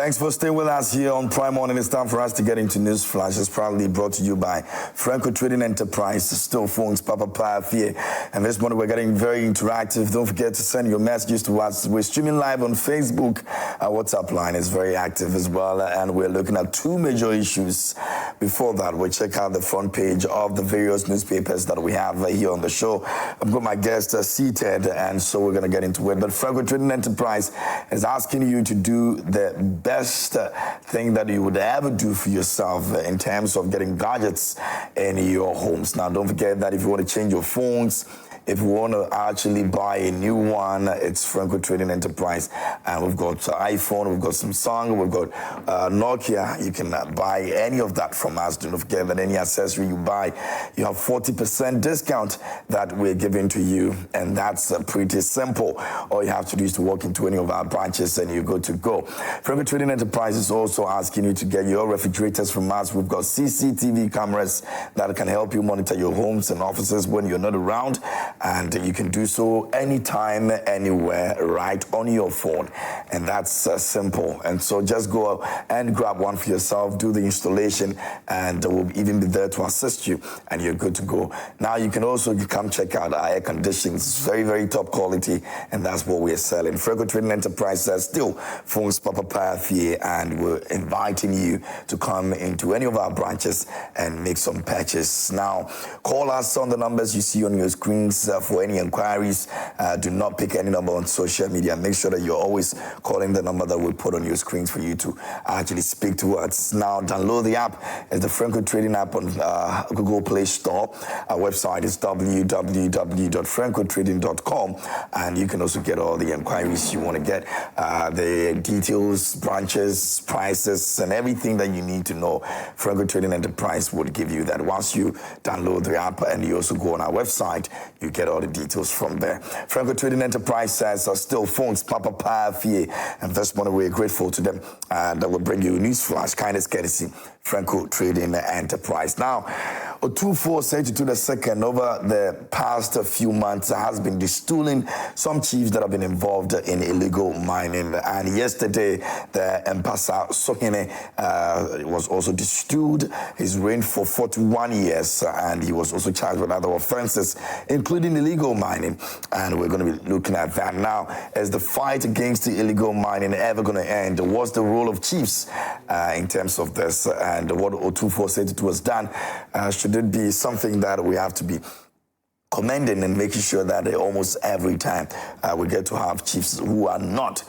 Thanks for staying with us here on Prime Morning. It's time for us to get into News Flash. It's proudly brought to you by Franco Trading Enterprise, Still Phones, Papa Fie. And this morning we're getting very interactive. Don't forget to send your messages to us. We're streaming live on Facebook. Our WhatsApp line is very active as well. And we're looking at two major issues. Before that, we'll check out the front page of the various newspapers that we have here on the show. I've got my guest seated, and so we're going to get into it. But Franco Trading Enterprise is asking you to do the best thing that you would ever do for yourself in terms of getting gadgets in your homes. Now, don't forget that if you want to change your phones, if you want to actually buy a new one, it's Franco Trading Enterprise. And we've got iPhone, we've got Samsung, we've got Nokia. You can buy any of that from us. Don't forget that any accessory you buy, you have 40% discount that we're giving to you. And that's pretty simple. All you have to do is to walk into any of our branches and you're good to go. Franco Trading Enterprise is also asking you to get your refrigerators from us. We've got CCTV cameras that can help you monitor your homes and offices when you're not around. And you can do so anytime, anywhere, right on your phone. And that's simple. And so just go and grab one for yourself, do the installation, and we'll even be there to assist you, and you're good to go. Now you can also come check out our air conditions. It's very, very top quality, and that's what we're selling. Franco Trading Enterprise Still Phones, Papa Fie, and we're inviting you to come into any of our branches and make some purchase. Now, call us on the numbers you see on your screens. For any inquiries, do not pick any number on social media. Make sure that you're always calling the number that we put on your screens for you to actually speak to us. Now, download the app. It's the Franco Trading app on Google Play Store. Our website is www.francotrading.com, and you can also get all the inquiries you want to get, the details, branches, prices, and everything that you need to know. Franco Trading Enterprise would give you that. Once you download the app and you also go on our website, you get all the details from there. Franco Trading Enterprise says Still Phones, Papa Fie, and this morning we're grateful to them that will bring you news flash, kindness courtesy, Franco Trading Enterprise. Now, Otufo said to the second over the past few months has been destooling some chiefs that have been involved in illegal mining. And yesterday, the Mpasaasohene was also destooled. He's reigned for 41 years, and he was also charged with other offences, including illegal mining. And we're going to be looking at that now. Is the fight against the illegal mining ever going to end? What's the role of chiefs in terms of this? And what Otufo said it was done, should it be something that we have to be commending and making sure that almost every time we get to have chiefs who are not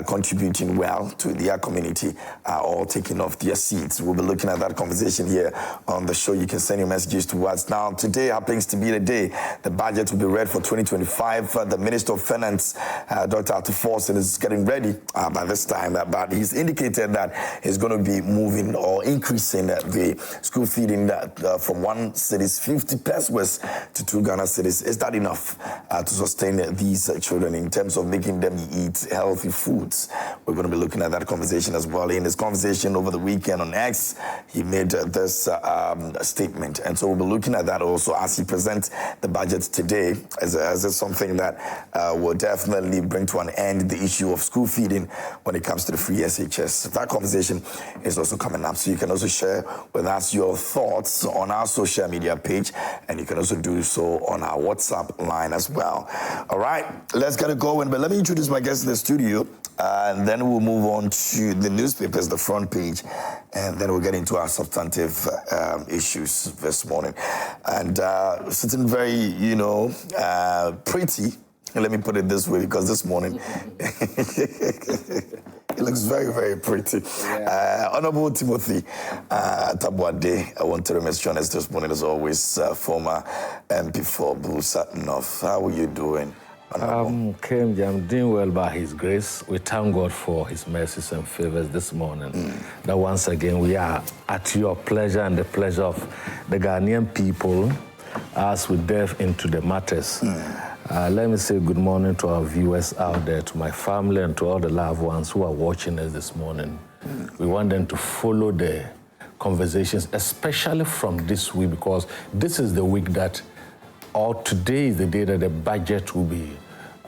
contributing well to their community or taking off their seats. We'll be looking at that conversation here on the show. You can send your messages to us. Now, today happens to be the day the budget will be read for 2025. The Minister of Finance, Dr. Asantehene, is getting ready by this time, but he's indicated that he's going to be moving or increasing the school feeding from one city's 50 pesos to 2 Ghana cedis. Is that enough to sustain these children in terms of making them eat healthy foods? We're going to be looking at that conversation as well. In his conversation over the weekend on X, he made this statement. And so we'll be looking at that also as he presents the budget today as something that will definitely bring to an end the issue of school feeding when it comes to the free SHS. That conversation is also coming up. So you can also share with us your thoughts on our social media page, and you can also do so on our WhatsApp line as well. All right, let's get it going. But let me introduce my guest in the studio. And then we'll move on to the newspapers, the front page, and then we'll get into our substantive issues this morning. And sitting very, pretty, let me put it this way, because this morning, it looks very, very pretty. Yeah. Honorable Timothy Tabuade, I want to remiss join us this morning, as always, former MP for Busa North. How are you doing? I'm doing well by His grace. We thank God for His mercies and favors this morning. That once again we are at your pleasure and the pleasure of the Ghanaian people as we delve into the matters. Let me say good morning to our viewers out there, to my family and to all the loved ones who are watching us this morning. We want them to follow the conversations, especially from this week, because this is the week that, or today is the day that the budget will be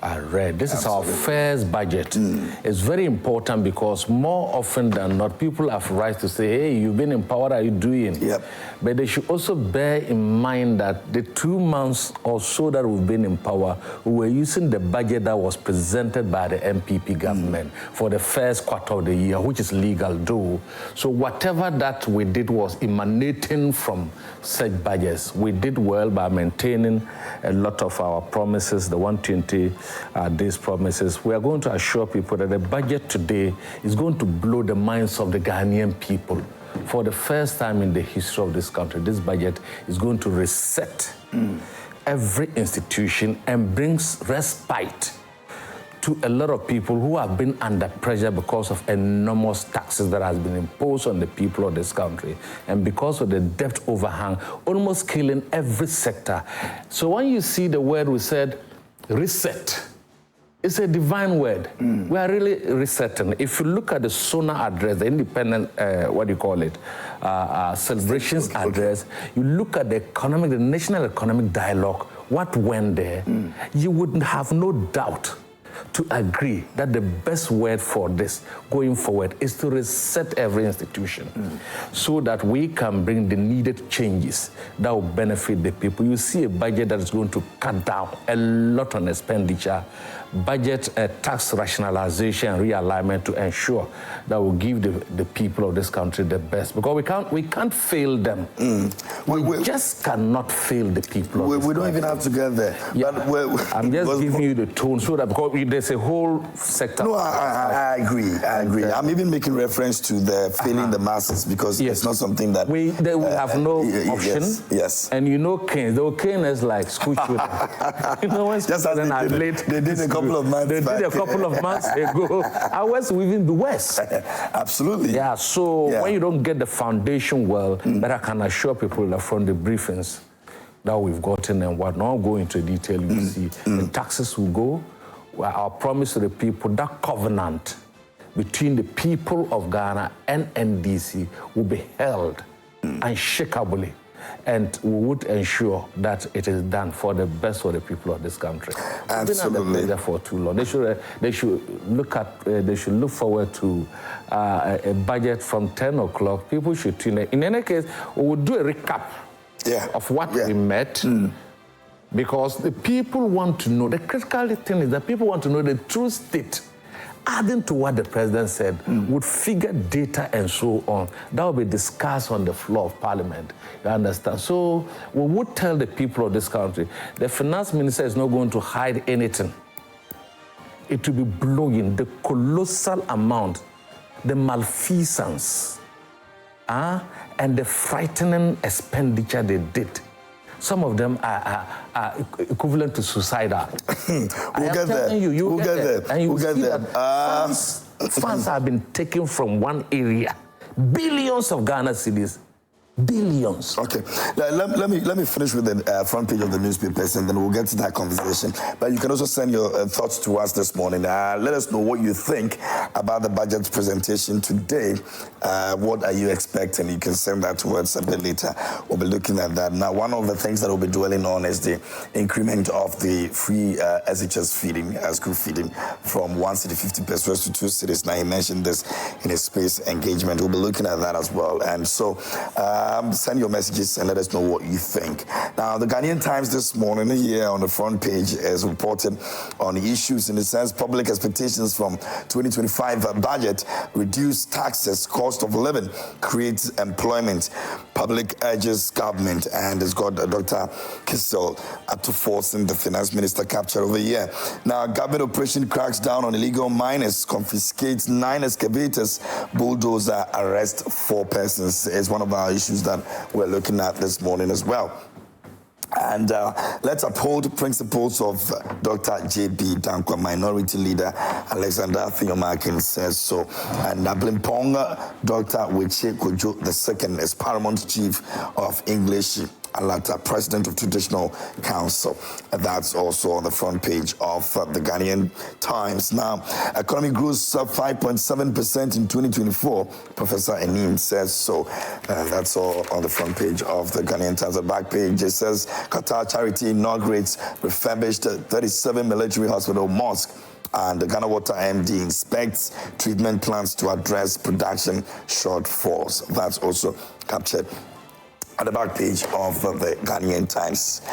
I read. This is our first budget. It's very important because more often than not, people have rights to say, hey, you've been in power, what are you doing? Yep. But they should also bear in mind that the 2 months or so that we've been in power, we were using the budget that was presented by the MPP government for the first quarter of the year, which is legal though. So whatever that we did was emanating from such budgets. We did well by maintaining a lot of our promises, the 120 days promises. We are going to assure people that the budget today is going to blow the minds of the Ghanaian people. For the first time in the history of this country, this budget is going to reset every institution and brings respite to a lot of people who have been under pressure because of enormous taxes that has been imposed on the people of this country and because of the debt overhang, almost killing every sector. So when you see the word we said, reset, it's a divine word. We are really resetting. If you look at the SONA address, the independent, celebrations address, you look at the National Economic Dialogue, what went there, you would have no doubt to agree that the best word for this going forward is to reset every institution so that we can bring the needed changes that will benefit the people. You see a budget that is going to cut down a lot on expenditure, budget tax rationalization and realignment to ensure that we give the people of this country the best, because we can't fail them. We just cannot fail the people of this country. We don't even have to get there. Yeah. I'm just giving you the tone so that, because there's a whole sector. No, I agree. Okay. I'm even making reference to the failing the masses, because it's not something that we have no option. Yes. And you know, Keynes, though Keynes is like school children. You know, when just as they did a couple of months They did a couple of months ago. Ours will even be worse. Absolutely. Yeah, so when you don't get the foundation well, but I can assure people that from the briefings that we've gotten and what, not go into detail, you see, the taxes will go. Our promise to the people, that covenant between the people of Ghana and NDC will be held unshakably. And we would ensure that it is done for the best of the people of this country. Absolutely. Been under for too long. They should look forward to a budget from 10 o'clock. People should tune in. In any case, we will do a recap of what we met. Because the people want to know, the critical thing is that people want to know the true state, adding to what the president said, with figure data and so on. That will be discussed on the floor of Parliament, you understand? So we would tell the people of this country, the finance minister is not going to hide anything. It will be blowing the colossal amount, the malfeasance, and the frightening expenditure they did. Some of them are equivalent to suicidal. We'll get there. We'll get there. And you we'll see get there. that funds have been taken from one area. Billions of Ghana cedis. Billions. Okay, let me finish with the front page of the newspapers, and then we'll get to that conversation. But you can also send your thoughts to us this morning. Let us know what you think about the budget presentation today. What are you expecting? You can send that to us a bit later. We'll be looking at that. Now, one of the things that we'll be dwelling on is the increment of the free SHS feeding, school feeding, from 1 cedi 50 pesos to 2 cedis. Now, he mentioned this in his space engagement. We'll be looking at that as well. And so, send your messages and let us know what you think. Now, the Ghanaian Times this morning here on the front page is reported on the issues in the sense public expectations from 2025 budget, reduced taxes, cost of living, creates employment. Public urges government, and it's got Dr. Kissel up to forcing the finance minister capture over here. Now, government operation cracks down on illegal miners, confiscates 9 excavators, bulldozer, arrest 4 persons. It's one of our issues that we're looking at this morning as well. And let's uphold principles of Dr. J.B. Dankwa, Minority Leader Alexander Theomakin says so. And Nablimpong, Dr. Weche Kojo II is Paramount Chief of English Alata, President of Traditional Council. That's also on the front page of the Ghanaian Times. Now, economy grows 5.7% in 2024. Professor Enim says so. That's all on the front page of the Ghanaian Times. The back page, it says Qatar charity inaugurates refurbished 37 military hospital mosque. And the Ghana Water MD inspects treatment plants to address production shortfalls. That's also captured at the back page of the Ghanaian Times.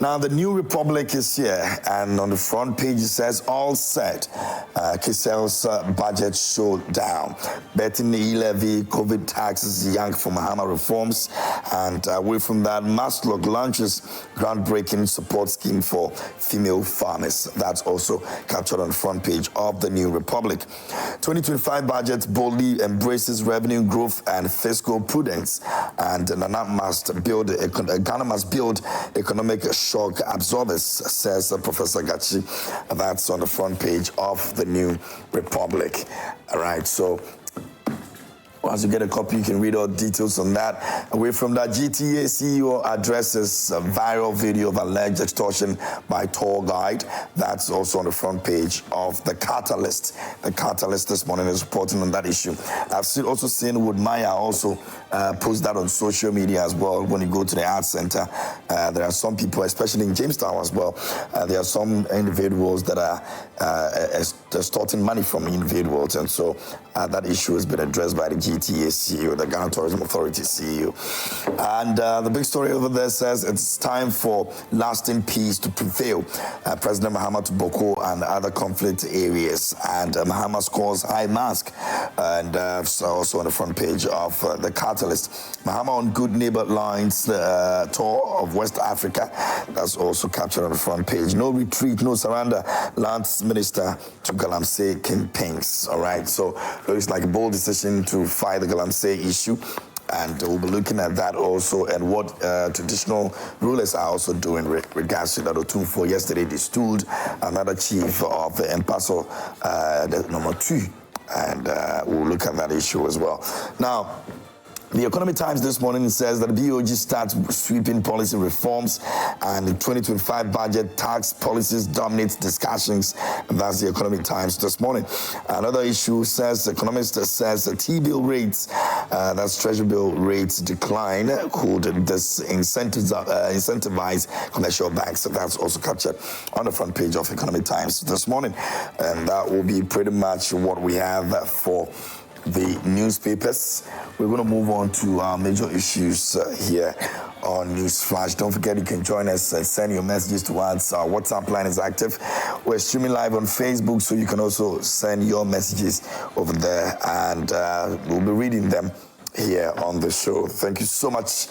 Now, the New Republic is here, and on the front page it says, all set. Kisel's budget showdown. Betting e-levy, COVID taxes, yank for Mahama reforms. And away from that, Maslock launches groundbreaking support scheme for female farmers. That's also captured on the front page of the New Republic. 2025 budget boldly embraces revenue growth and fiscal prudence. And Ghana must build economic shock absorbers, says Professor Gachi. That's on the front page of the New Republic. All right, so once you get a copy, you can read all details on that. Away from that, GTA CEO addresses a viral video of alleged extortion by tour guide. That's also on the front page of The Catalyst. The Catalyst this morning is reporting on that issue. I've also seen Wood Maya also post that on social media as well. When you go to the Arts Center, there are some people, especially in Jamestown as well, there are some individuals that are extorting money from individuals. And so that issue has been addressed by the GTA CEO, the Ghana Tourism Authority CEO. And the big story over there says it's time for lasting peace to prevail. President Mahama to Boko and other conflict areas. And Mahama scores high mask. And so also on the front page of the Catalyst. Mahama on Good Neighbor Lines tour of West Africa. That's also captured on the front page. No retreat, no surrender. Lands Minister to Galamsey campaigns. All right, so looks like a bold decision to fight the Galamsey issue. And we'll be looking at that also and what traditional rulers are also doing with regards to that. Otumfuo yesterday destools another chief of the Mpasaasohene, number 2. And we'll look at that issue as well. Now, the Economic Times this morning says that the BOG starts sweeping policy reforms and the 2025 budget tax policies dominates discussions. And that's the Economic Times this morning. Another issue says, the economist says T-bill rates, that's Treasury bill rates decline, could incentivize commercial banks. So that's also captured on the front page of Economic Times this morning. And that will be pretty much what we have for the newspapers. We're going to move on to our major issues here on News Flash. Don't forget you can join us and send your messages to us. Our WhatsApp line is active. We're streaming live on Facebook, so you can also send your messages over there, and we'll be reading them here on the show. Thank you so much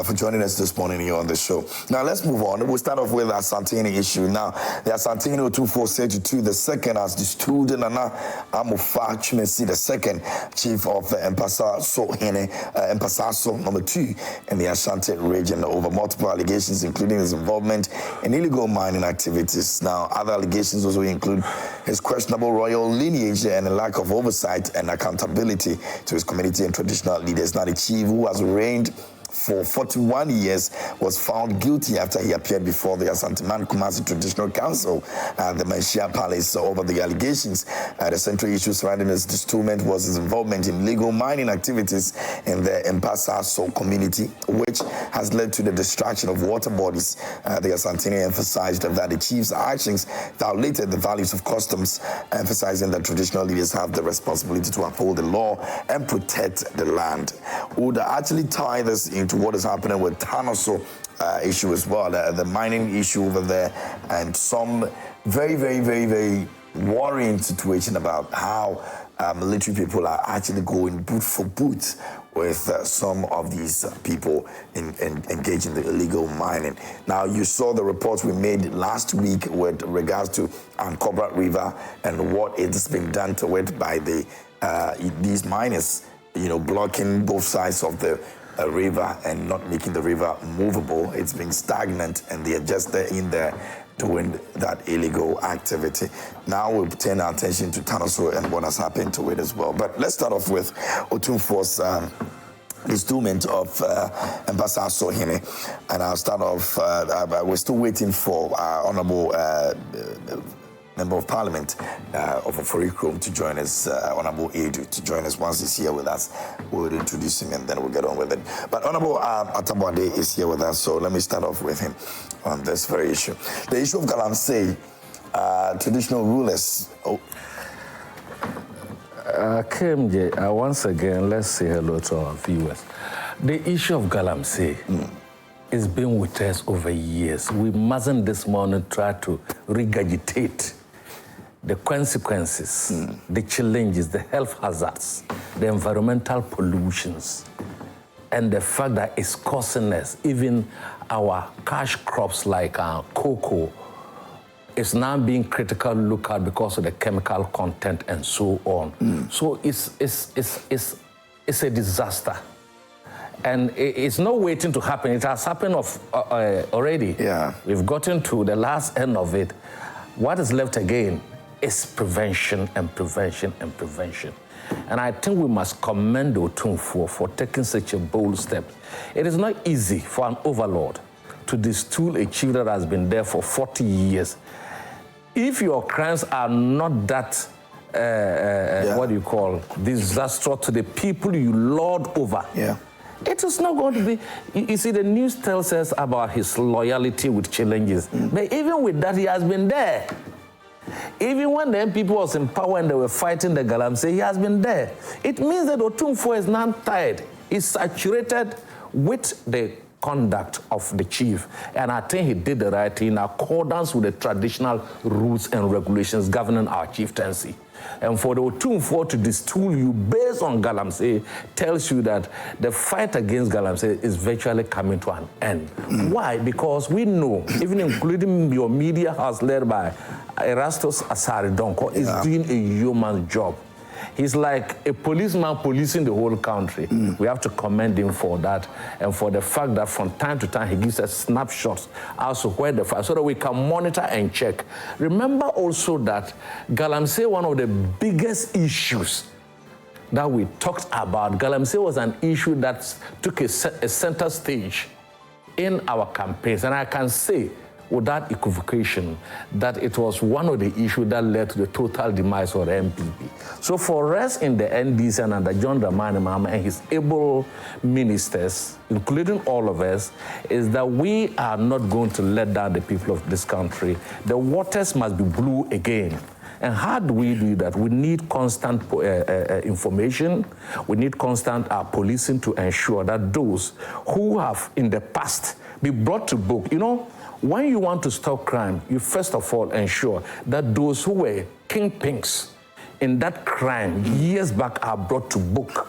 for joining us this morning here on the show. Now let's move on. We'll start off with our Asantehene issue. Now, the Asantehene 24722, the second as destools Nana Amofa Chumesi, the second chief of Mpasaasohene, Mpasaasohene number 2 in the Ashanti region over multiple allegations, including his involvement in illegal mining activities. Now, other allegations also include his questionable royal lineage and a lack of oversight and accountability to his community and traditional leaders. Now, the chief, who has reigned for 41 years, was found guilty after he appeared before the Asantehene Kumasi Traditional Council at the Manshia Palace over the allegations. The central issue surrounding his destoolement was his involvement in illegal mining activities in the Mpasaasohene community, which has led to the destruction of water bodies. The Asantehene emphasized that the chief's actions violated the values of customs, emphasizing that traditional leaders have the responsibility to uphold the law and protect the land. Would actually tie this into what is happening with Tanoso issue as well, the mining issue over there, and some very, very, very, very worrying situation about how military people are actually going boot for boot with some of these people engaged in the illegal mining. Now, you saw the reports we made last week with regards to Ankobra River and what it's been done to it by these miners, blocking both sides of the river and not making the river movable. It's been stagnant, and they are just there in there doing that illegal activity. Now we'll turn our attention to Tanoso and what has happened to it as well. But let's start off with Otumfuo's installment of Mpasaasohene, and I'll start off. We're still waiting for our Honourable Member of Parliament of Oforikrom to join us, Honourable Edu, to join us. Once he's here with us, we'll introduce him and then we'll get on with it. But Honourable Atabwade is here with us, so let me start off with him on this very issue. The issue of Galamsey, traditional rulers. KMJ, once again, let's say hello to our viewers. The issue of Galamsey has been with us over years. We mustn't this morning try to regurgitate the consequences, the challenges, the health hazards, the environmental pollutions, and the fact that it's causing us, even our cash crops like cocoa, is now being critically looked at because of the chemical content and so on. So it's a disaster. And it's not waiting to happen. It has happened already. Yeah. We've gotten to the last end of it. What is left again is prevention and prevention and prevention. And I think we must commend Otumfuo for taking such a bold step. It is not easy for an overlord to destool a chief that has been there for 40 years. If your crimes are not that, what do you call, disastrous to the people you lord over, it is not going to be. You see, the news tells us about his loyalty with challenges. But even with that, he has been there. Even when the MPP was in power and they were fighting the Galamsey, he has been there. It means that Otumfuo is now tired. He's saturated with the conduct of the chief. And I think he did the right thing in accordance with the traditional rules and regulations governing our chieftaincy. And for the Otumfuo to destool you based on Galamsey tells you that the fight against Galamsey is virtually coming to an end. Why? Because we know, even including your media house led by Erastus Asari Donko, is doing a human job. He's like a policeman policing the whole country. We have to commend him for that and for the fact that from time to time he gives us snapshots as to where the fight, so that we can monitor and check. Remember also that Galamsey, one of the biggest issues that we talked about, Galamsey was an issue that took a center stage in our campaigns. And I can say, without equivocation, that it was one of the issues that led to the total demise of the MPP. So for us in the NDC and under John Dramani Mahama and his able ministers, including all of us, is that we are not going to let down the people of this country. The waters must be blue again. And how do we do that? We need constant information. We need constant policing to ensure that those who have in the past be brought to book. You know, when you want to stop crime, you first of all ensure that those who were kingpins in that crime years back are brought to book,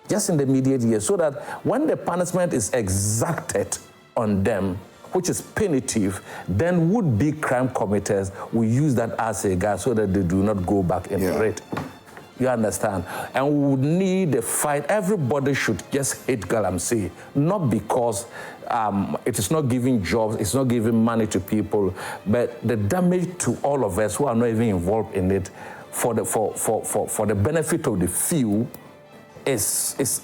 just in the immediate years, so that when the punishment is exacted on them, which is punitive, then would-be crime committers will use that as a guide so that they do not go back into it. You understand? And we would need a fight. Everybody should just hate Galamsey, not because it is not giving jobs, it's not giving money to people, but the damage to all of us who are not even involved in it for the benefit of the few is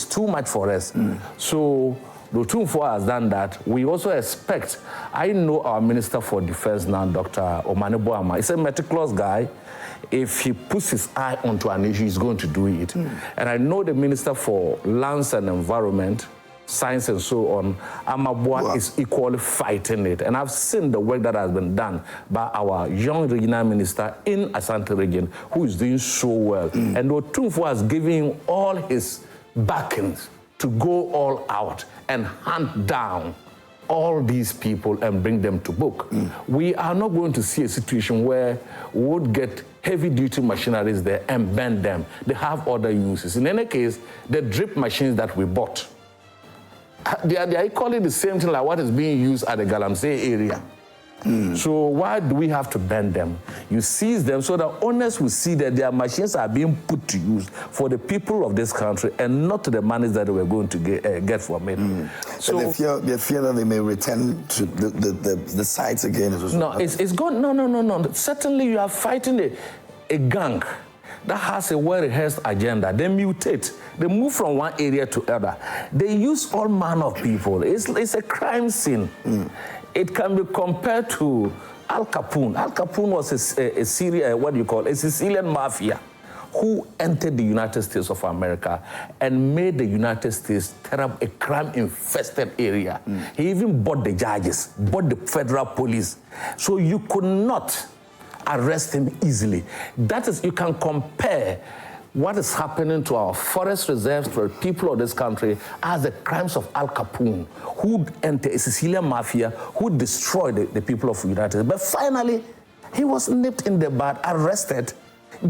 too much for us. So the Otumfuo has done that. We also expect, I know our Minister for Defense now, Dr. Omanebo, he's a meticulous guy. If he puts his eye onto an issue, he's going to do it. And I know the Minister for Lands and Environment, Science and so on, Amabua is equally fighting it. And I've seen the work that has been done by our young regional minister in Asante region, who is doing so well. And Otumfuo has given him all his backings to go all out and hunt down all these people and bring them to book. We are not going to see a situation where we would get heavy-duty machineries there and bend them. They have other uses. In any case, the drip machines that we bought, they are equally the same thing like what is being used at the Galamsey area. So why do we have to bend them? You seize them so that owners will see that their machines are being put to use for the people of this country and not to the money that they were going to get from it. So they fear that they may return to the sites again. No, it's gone. No. Certainly you are fighting a gang that has a well-rehearsed agenda. They mutate. They move from one area to other. They use all manner of people. It's a crime scene. It can be compared to Al Capone. Al Capone was a Sicilian mafia who entered the United States of America and made the United States a crime-infested area. He even bought the judges, bought the federal police. So you could not arrest him easily. That is, you can compare what is happening to our forest reserves, to the people of this country, as the crimes of Al Capone, who entered a Sicilian mafia, who destroyed the people of the United States. But finally, he was nipped in the bud, arrested,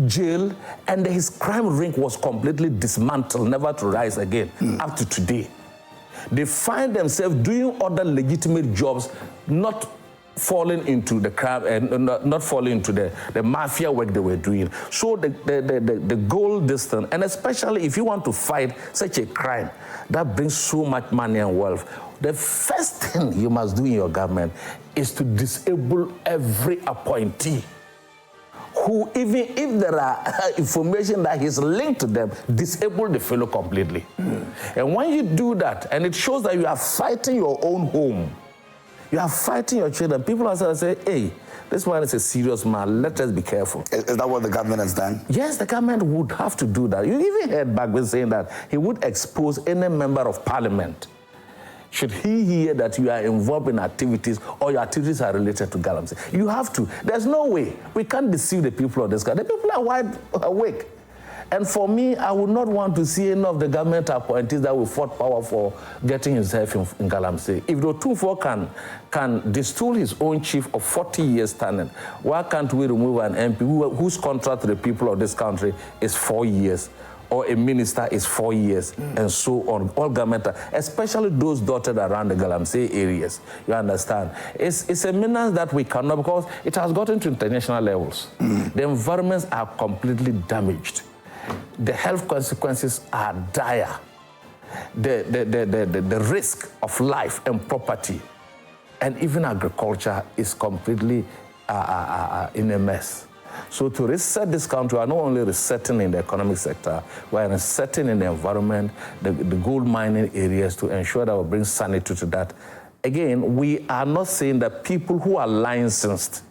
jailed, and his crime ring was completely dismantled, never to rise again, up to today. They find themselves doing other legitimate jobs, not falling into the crime and not falling into the mafia work they were doing. So the goal distance, and especially if you want to fight such a crime that brings so much money and wealth, the first thing you must do in your government is to disable every appointee who, even if there are information that is linked to them, disable the fellow completely. And when you do that, and it shows that you are fighting your own home, you are fighting your children. People are saying, hey, this man is a serious man. Let us be careful. Is that what the government has done? Yes, the government would have to do that. You even heard Bagwe saying that he would expose any member of parliament should he hear that you are involved in activities or your activities are related to Galamsey. You have to. There's no way. We can't deceive the people of this country. The people are wide awake. And for me, I would not want to see any of the government appointees that will fought power for getting himself in Galamsey. If the Otumfuo can destool his own chief of 40 years standing, why can't we remove an MP whose contract to the people of this country is 4 years, or a minister is 4 years, and so on, all government, especially those dotted around the Galamsey areas, you understand? It's a menace that we cannot, because it has gotten to international levels. The environments are completely damaged. The health consequences are dire. The risk of life and property and even agriculture is completely in a mess. So to reset this country, we are not only resetting in the economic sector, we are resetting in the environment, the gold mining areas, to ensure that we bring sanity to that. Again, we are not saying that people who are licensed,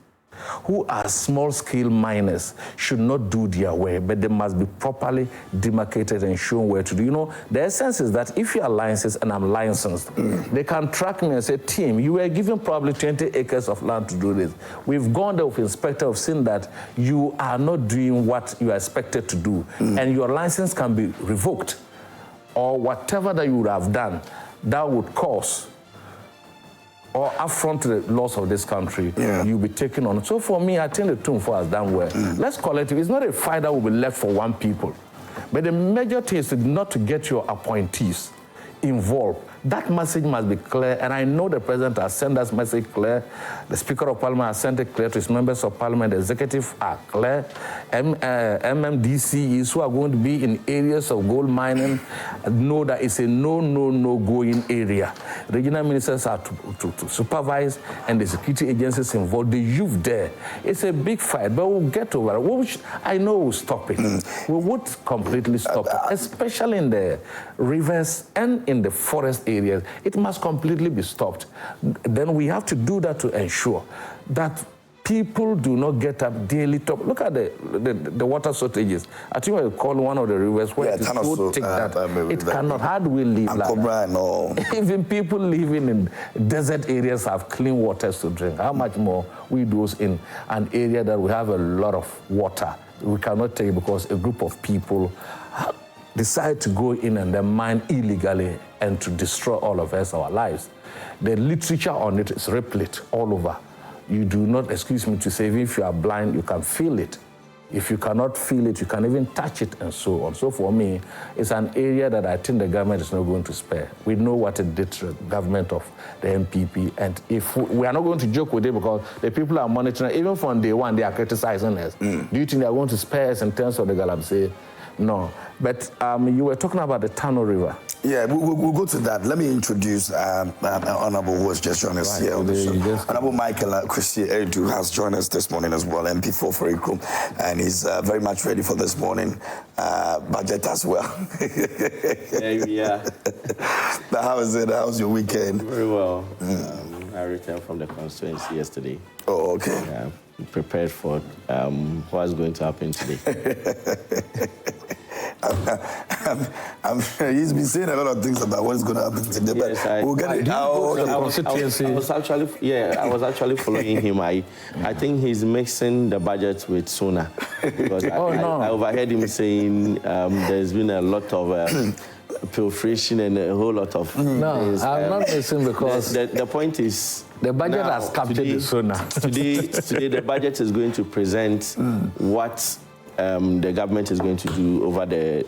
who are small-scale miners, should not do their way, but they must be properly demarcated and shown where to do. You know, the essence is that if you are licensed and I'm licensed, they can track me and say, team, you were given probably 20 acres of land to do this. We've gone there with inspector, have seen that you are not doing what you are expected to do, and your license can be revoked, or whatever that you would have done that would cause or affront the laws of this country, you'll be taken on. So for me, I think the Otumfuo has done well. Let's collective. It's not a fight that will be left for one people. But the major thing is not to get your appointees involved. That message must be clear, and I know the President has sent that message clear. The Speaker of Parliament has sent it clear to his members of Parliament. The Executive are clear. MMDCs who are going to be in areas of gold mining know that it's a no-going area. Regional ministers are to supervise, and the security agencies involved, the youth there. It's a big fight, but we'll get over it. I know we'll stop it. We would completely stop it, especially in the rivers and in the forest areas. It must completely be stopped. Then we have to do that to ensure that people do not get up daily. Look at the water shortages. I think I call one of the rivers where it is so thick that it cannot. How do we live like that? No. Even people living in desert areas have clean waters to drink. How much more we do in an area that we have a lot of water? We cannot take because a group of people decide to go in and then mine illegally and to destroy all of us, our lives. The literature on it is replete all over. You do not, excuse me to say, even if you are blind, you can feel it. If you cannot feel it, you can even touch it and so on. So for me, it's an area that I think the government is not going to spare. We know what it did to the government of the MPP, and if we are not going to joke with it because the people are monitoring, even from day one, they are criticizing us. Do you think they are going to spare us in terms of the Galamsey? No. But you were talking about the Tano River. Yeah, we'll go to that. Let me introduce Honorable who has just joined us here. Honorable Michael Christie Edu has joined us this morning as well, MP4 for Ikum, and he's very much ready for this morning budget as well. Yeah. How is it? How's your weekend? Very well. I returned from the constituency yesterday. Oh, okay. Prepared for what's going to happen today. He's been saying a lot of things about what's going to happen today, yes, but we'll get it out. I was actually following him. I think he's mixing the budget with Sona. Because I overheard him saying there's been a lot of pilferation and a whole lot of things. I'm not missing because the point is the budget has captured the Sona. Today the budget is going to present what the government is going to do over the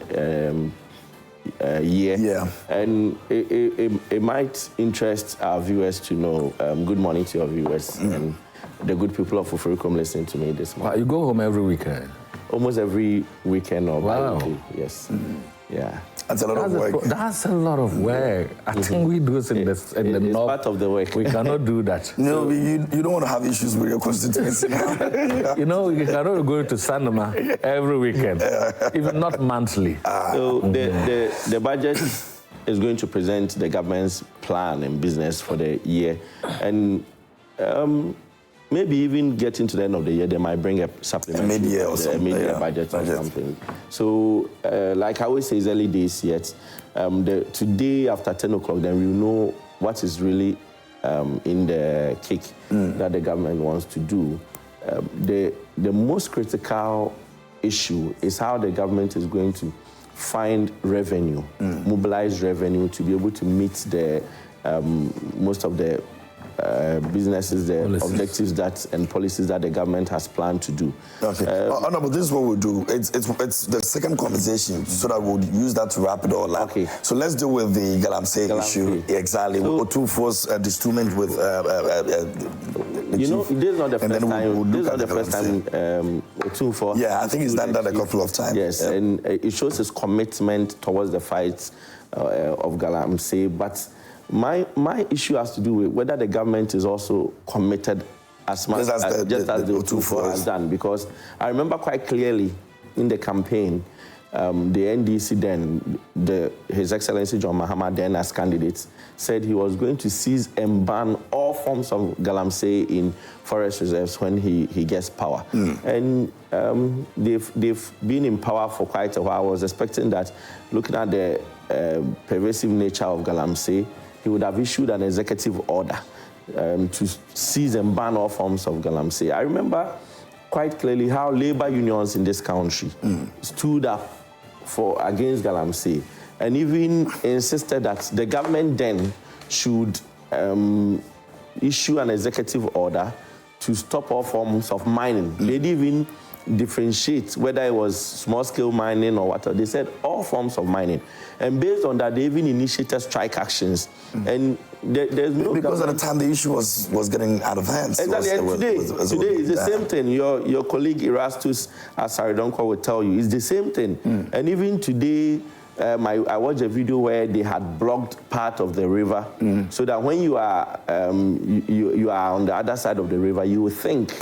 year. Yeah. And it might interest our viewers to know. Good morning to your viewers and the good people of Ofuricom listening to me this morning. You go home every weekend? Almost every weekend or bi-weekly, yes. Yeah. That's a lot of work. That's a lot of work. I think we do this in the north. It's part of the work. We cannot do that. No, you don't want to have issues with your constituency now. You cannot go to Sanoma every weekend, even not monthly. So the budget is going to present the government's plan and business for the year. And maybe even getting to the end of the year, they might bring a supplementary mid-year or something. Budget or something. So, like I always say, it's early days yet. Today, after 10 o'clock, then we will know what is really in the cake that the government wants to do. The most critical issue is how the government is going to find revenue, mobilize revenue to be able to meet the most of the businesses, the objectives and policies that the government has planned to do. Okay. Honorable, this is what we'll do. It's the second conversation, so that we'll use that to wrap it all up. Okay. So let's deal with the Galamsey issue. Exactly. So, two force distillment with this is not the first time. This is not the first time Otunfor. Yeah, I think he's done that a couple of times. Yes, and it shows his commitment towards the fight of Galamsey, but my issue has to do with whether the government is also committed as much as the Otunfor has done. Because I remember quite clearly in the campaign, the NDC then, His Excellency John Mahama then as candidate, said he was going to seize and ban all forms of Galamsey in forest reserves when he gets power. And they've been in power for quite a while. I was expecting that, looking at the pervasive nature of Galamsey, he would have issued an executive order to seize and ban all forms of Galamsey. I remember quite clearly how labor unions in this country stood up against Galamsey and even insisted that the government then should issue an executive order to stop all forms of mining. They didn't even differentiate whether it was small-scale mining or whatever. They said all forms of mining. And based on that, they even initiated strike actions. And there's no... Because at the time, the issue was getting out of hand. Exactly. Today is the same thing. Your colleague Erastus Asaridonko will tell you, it's the same thing. And even today, I watched a video where they had blocked part of the river, so that when you are you are on the other side of the river, you will think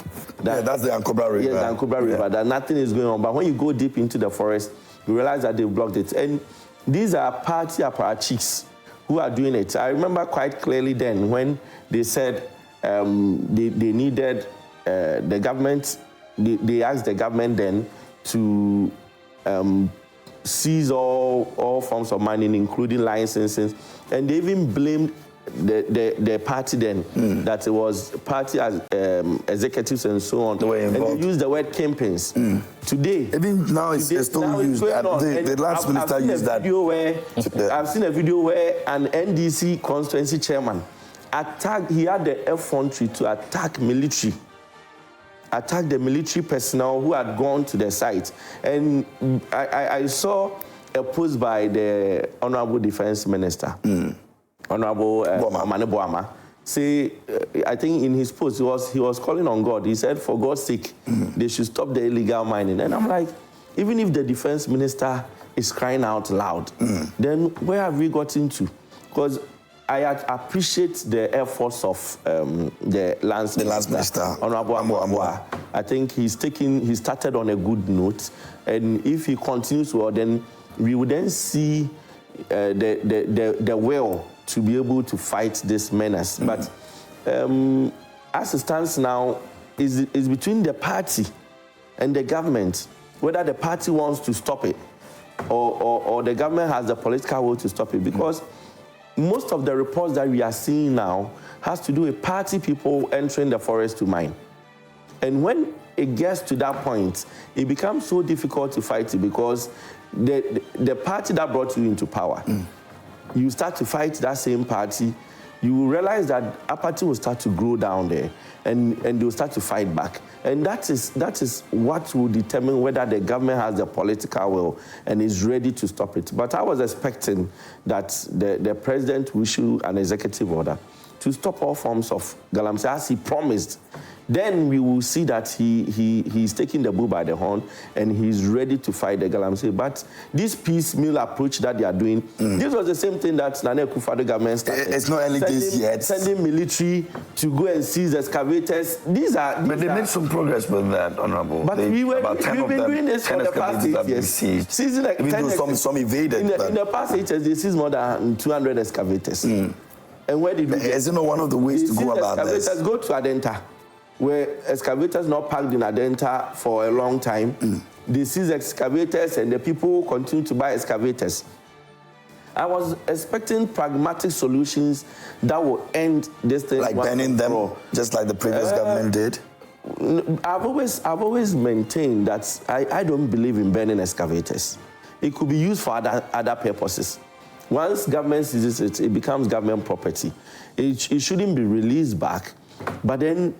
that that's the Ankobra River. Yes, the Ankobra River. That nothing is going on. But when you go deep into the forest, you realize that they blocked it. And these are party apparatchiks who are doing it. I remember quite clearly then when they said they needed the government. They asked the government then to seize all forms of mining, including licenses, and they even blamed the party then, that it was party as executives and so on, and they used the word campaigns. Today, even now it's still used. The last minister used that. I've seen a video where an NDC constituency chairman attacked. He had the effrontery to attack the military personnel who had gone to the site. And I saw a post by the Honorable Defense Minister, Honorable Mane Boama, say, I think in his post, he was calling on God. He said, for God's sake, they should stop the illegal mining. And I'm like, even if the defense minister is crying out loud, then where have we gotten to? Because I appreciate the efforts of the Lance Minister, Honorable Amwa. I think he started on a good note, and if he continues well, then we will then see the will to be able to fight this menace. But as it stands now, is between the party and the government, whether the party wants to stop it or the government has the political will to stop it, because most of the reports that we are seeing now has to do with party people entering the forest to mine. And when it gets to that point, it becomes so difficult to fight it, because the party that brought you into power, you start to fight that same party, you will realize that apathy will start to grow down there, and they will start to fight back. And that is what will determine whether the government has the political will and is ready to stop it. But I was expecting that the president will issue an executive order to stop all forms of galamsey, as he promised. Then we will see that he's taking the bull by the horn and he's ready to fight the galamsey. But this piecemeal approach that they are doing, this was the same thing that Nana Akufo-Addo government started. It's not early days yet. Sending military to go and seize excavators. But they made some progress with that, Honorable. But we've been doing this for the past 8 years. Seizing like some evaded. In the past 8 years, they seized more than 200 excavators. And where did we get? Is it not one of the ways to go about this? Go to Adenta, where excavators not parked in Adenta for a long time. They seize excavators and the people continue to buy excavators. I was expecting pragmatic solutions that will end this thing. Like banning them, just like the previous government did? I've always maintained that I don't believe in banning excavators. It could be used for other purposes. Once government seizes it, it becomes government property. It shouldn't be released back. But then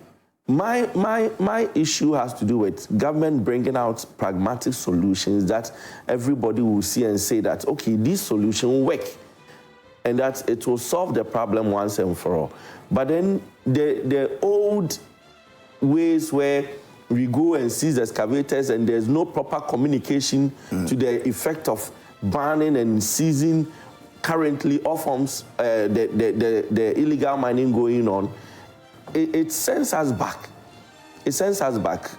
my issue has to do with government bringing out pragmatic solutions that everybody will see and say that, okay, this solution will work, and that it will solve the problem once and for all. But then the old ways where we go and seize excavators and there's no proper communication to the effect of banning and seizing currently all forms, the illegal mining going on, it sends us back. It sends us back.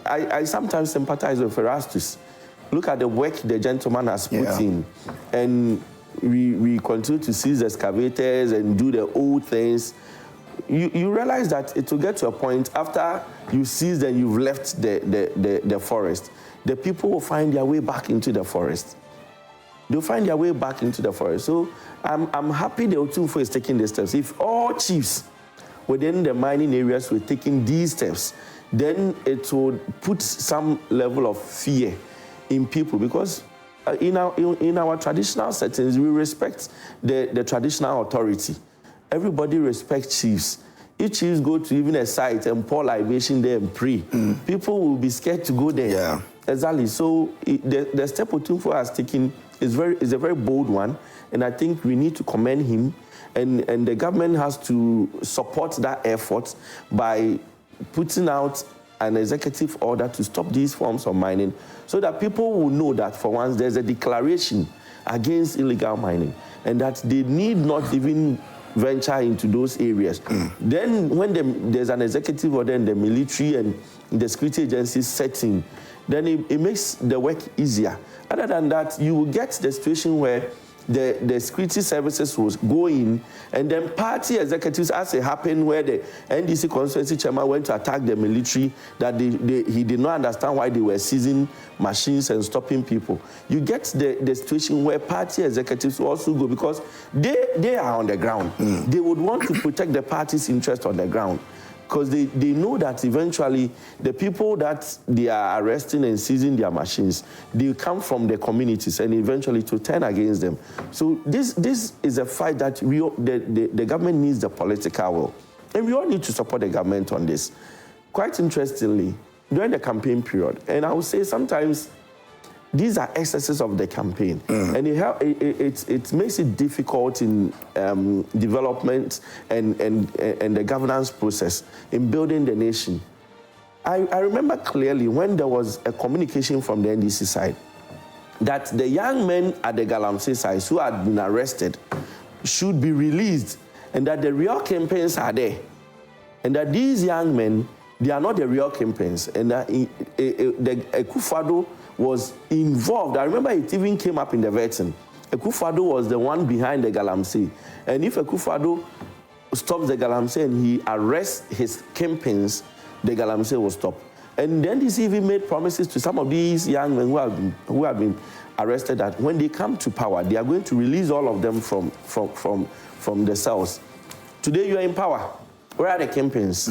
I sometimes sympathize with Erastus. Look at the work the gentleman has put in. And we continue to seize excavators and do the old things. You realize that it will get to a point after you seize and you've left the forest, the people will find their way back into the forest. They'll find their way back into the forest. So I'm happy the Otumfo is taking these steps. If all chiefs within the mining areas were taking these steps, then it would put some level of fear in people, because in our traditional settings, we respect the traditional authority. Everybody respects chiefs. If chiefs go to even a site and pour libation there and pray, people will be scared to go there. Yeah. Exactly. So the step Otumfo has taken is a very bold one, and I think we need to commend him, and the government has to support that effort by putting out an executive order to stop these forms of mining, so that people will know that for once there's a declaration against illegal mining, and that they need not even venture into those areas. Then when there's an executive order and the military and the security agencies setting, then it makes the work easier. Other than that, you will get the situation where the security services will go in, and then party executives, as it happened where the NDC constituency chairman went to attack the military, that he did not understand why they were seizing machines and stopping people. You get the situation where party executives will also go, because they are on the ground. They would want to protect the party's interest on the ground, because they know that eventually the people that they are arresting and seizing their machines, they come from the communities, and eventually to turn against them. So this is a fight that the government needs the political will. And we all need to support the government on this. Quite interestingly, during the campaign period, and I would say sometimes these are excesses of the campaign, and it makes it difficult in development and the governance process in building the nation. I remember clearly when there was a communication from the NDC side that the young men at the Galamsey side who had been arrested should be released, and that the real campaigns are there, and that these young men, they are not the real campaigns, and that Akufo-Addo was involved. I remember it even came up in the vetting. Akufo-Addo was the one behind the Galamsey, and if Akufo-Addo stops the Galamsey and he arrests his campaigns, the Galamsey will stop. And then this even made promises to some of these young men who have been arrested that when they come to power, they are going to release all of them from the cells. Today you are in power. Where are the campaigns?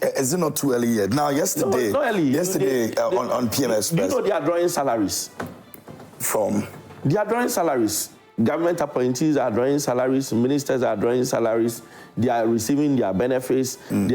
Is it not too early yet? Now, yesterday, no, early. On PMS, you know they are drawing salaries from. They are drawing salaries. Government appointees are drawing salaries. Ministers are drawing salaries. They are receiving their benefits. These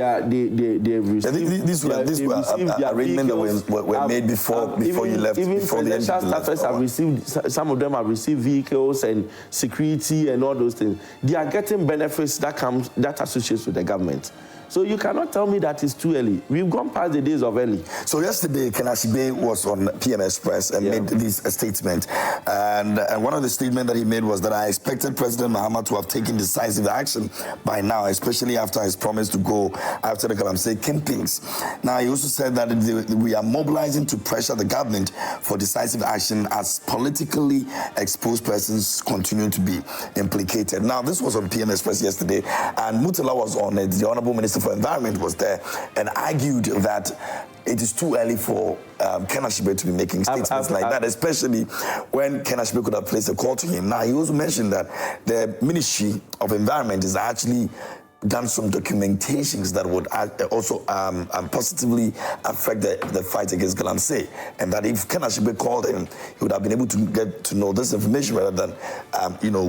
were arrangements that were made before you left. Even before the staffers have received. Some of them have received vehicles and security and all those things. They are getting benefits that associates with the government. So you cannot tell me that it's too early. We've gone past the days of early. So yesterday, Ken Ashibe was on PM Express and made this statement. And one of the statements that he made was that I expected President Mahama to have taken decisive action by now, especially after his promise to go after the Galamsey campaigns. Now, he also said that we are mobilizing to pressure the government for decisive action as politically exposed persons continue to be implicated. Now, this was on PM Express yesterday, and Mutala was on it. The Honorable Minister for Environment was there and argued that it is too early for Ken Ashibe to be making statements like that, especially when Ken Ashibe could have placed a call to him. Now, he also mentioned that the Ministry of Environment has actually done some documentations that would also positively affect the fight against Galamsey, and that if Ken Ashibe called him, he would have been able to get to know this information rather than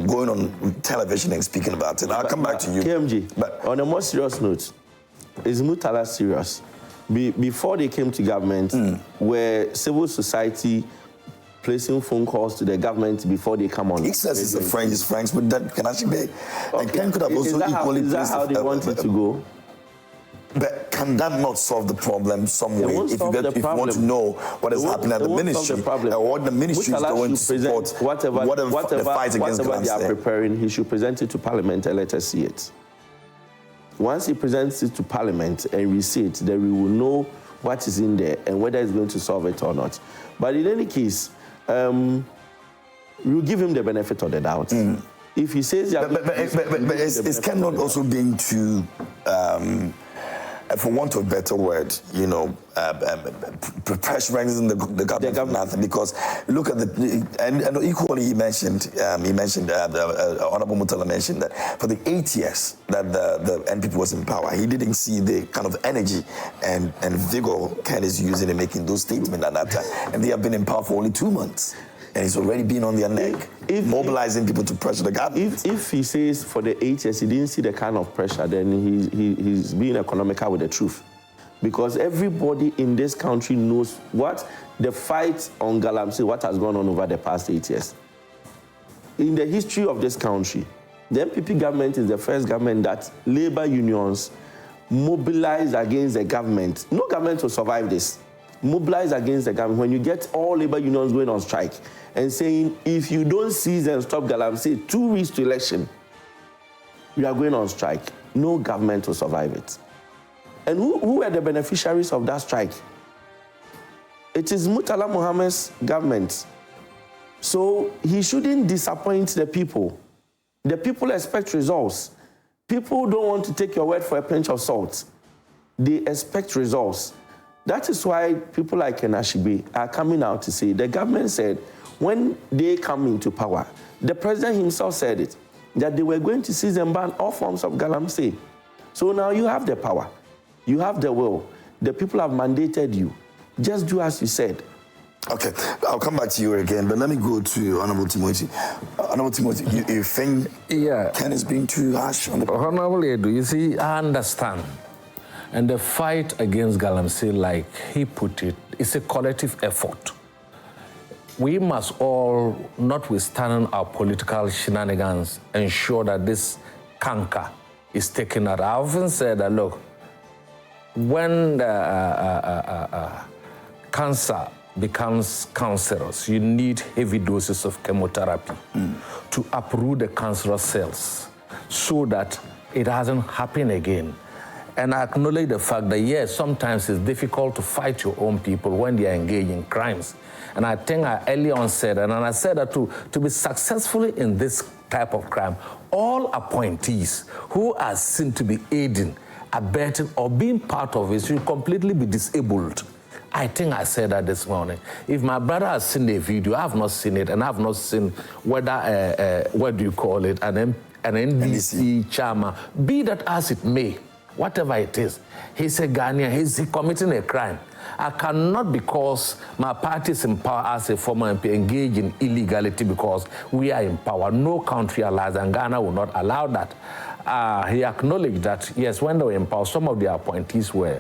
going on television and speaking about it. I'll come back to you. KMG, but on a more serious note, is Mutala serious? Before they came to government, where civil society placing phone calls to the government before they come on? He says it's a friend, he's friends with that Ken Ashibe. And Ken could have also equally Is that how they want it to go? But can that not solve the problem some way? If you want to know what is happening at the ministry, or what the ministry is going to support, whatever the fight against Galamsey they are preparing, he should present it to Parliament and let us see it. Once he presents it to Parliament and we see it, then we will know what is in there and whether it's going to solve it or not. But in any case, we'll give him the benefit of the doubt. If he says... But is Ken not also being too... for want of a better word, pressurizing the government, because look at and equally he mentioned Honorable Mutala mentioned that for the 8 years that the NPP was in power, he didn't see the kind of energy and vigor Ken is using in making those statements at that time, and they have been in power for only 2 months. And he's already been on their neck, mobilizing people to pressure the government. If he says for the 8 years he didn't see the kind of pressure, then he's being economical with the truth. Because everybody in this country knows what the fight on Galamsey, what has gone on over the past 8 years. In the history of this country, the MPP government is the first government that labor unions mobilized against the government. No government will survive this. Mobilize against the government. When you get all labor unions going on strike and saying, if you don't seize and stop Galamsey 2 weeks to election, we are going on strike. No government will survive it. And who were the beneficiaries of that strike? It is Murtala Mohammed's government. So he shouldn't disappoint the people. The people expect results. People don't want to take your word for a pinch of salt. They expect results. That is why people like Ken Ashibe are coming out to say, the government said, when they come into power, the president himself said it, that they were going to seize and ban all forms of Galamsey. So now you have the power, you have the will, the people have mandated you. Just do as you said. Okay, I'll come back to you again, but let me go to Honorable Timothy. Honorable Timothy, you think Ken is being too harsh on the... Honorable Edu, you see, I understand. And the fight against Galamsey, like he put it, is a collective effort. We must all, notwithstanding our political shenanigans, ensure that this canker is taken out. I often said that, look, when cancer becomes cancerous, you need heavy doses of chemotherapy to uproot the cancerous cells so that it doesn't happen again. And I acknowledge the fact that, yes, sometimes it's difficult to fight your own people when they are engaged in crimes. And I think I early on said, and I said that to be successfully in this type of crime, all appointees who are seen to be aiding, abetting, or being part of it should completely be disabled. I think I said that this morning. If my brother has seen the video, I have not seen it, and I have not seen whether, what do you call it, an NDC chairman, be that as it may, whatever it is, he's a Ghanaian, he's committing a crime. I cannot, because my party is in power as a former MP, engage in illegality because we are in power. No country allows, and Ghana will not allow that. He acknowledged that, yes, when they were in power, some of the appointees were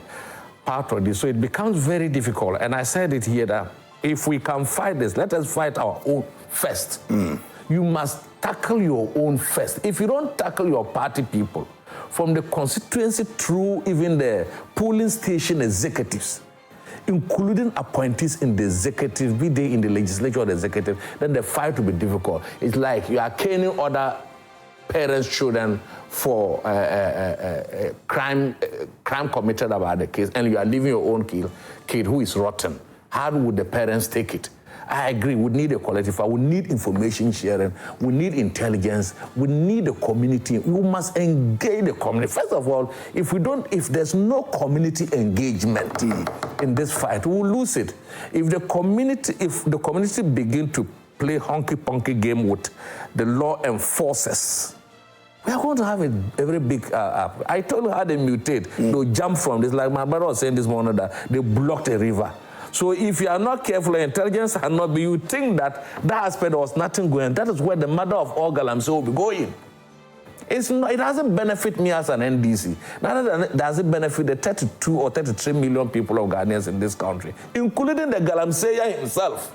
part of this. So it becomes very difficult. And I said it here that if we can fight this, let us fight our own first. You must tackle your own first. If you don't tackle your party people, from the constituency through even the polling station executives, including appointees in the executive, be they in the legislature or the executive, then the fight will be difficult. It's like you are caning other parents' children for crime committed about the case, and you are leaving your own kid who is rotten. How would the parents take it? I agree, we need a collective, we need information sharing, we need intelligence, we need a community. We must engage the community. First of all, if there's no community engagement in this fight, we'll lose it. If the community begin to play honky-ponky game with the law enforcers, we are going to have a very big, I told you how they mutate. They'll jump from this, like my brother was saying this morning, that they blocked a river. So if you are not careful, intelligence has not been, you think that aspect was nothing going. That is where the mother of all Galamsey will be going. It doesn't benefit me as an NDC. Neither does it benefit the 32 or 33 million people of Ghanaians in this country, including the Galamseya himself.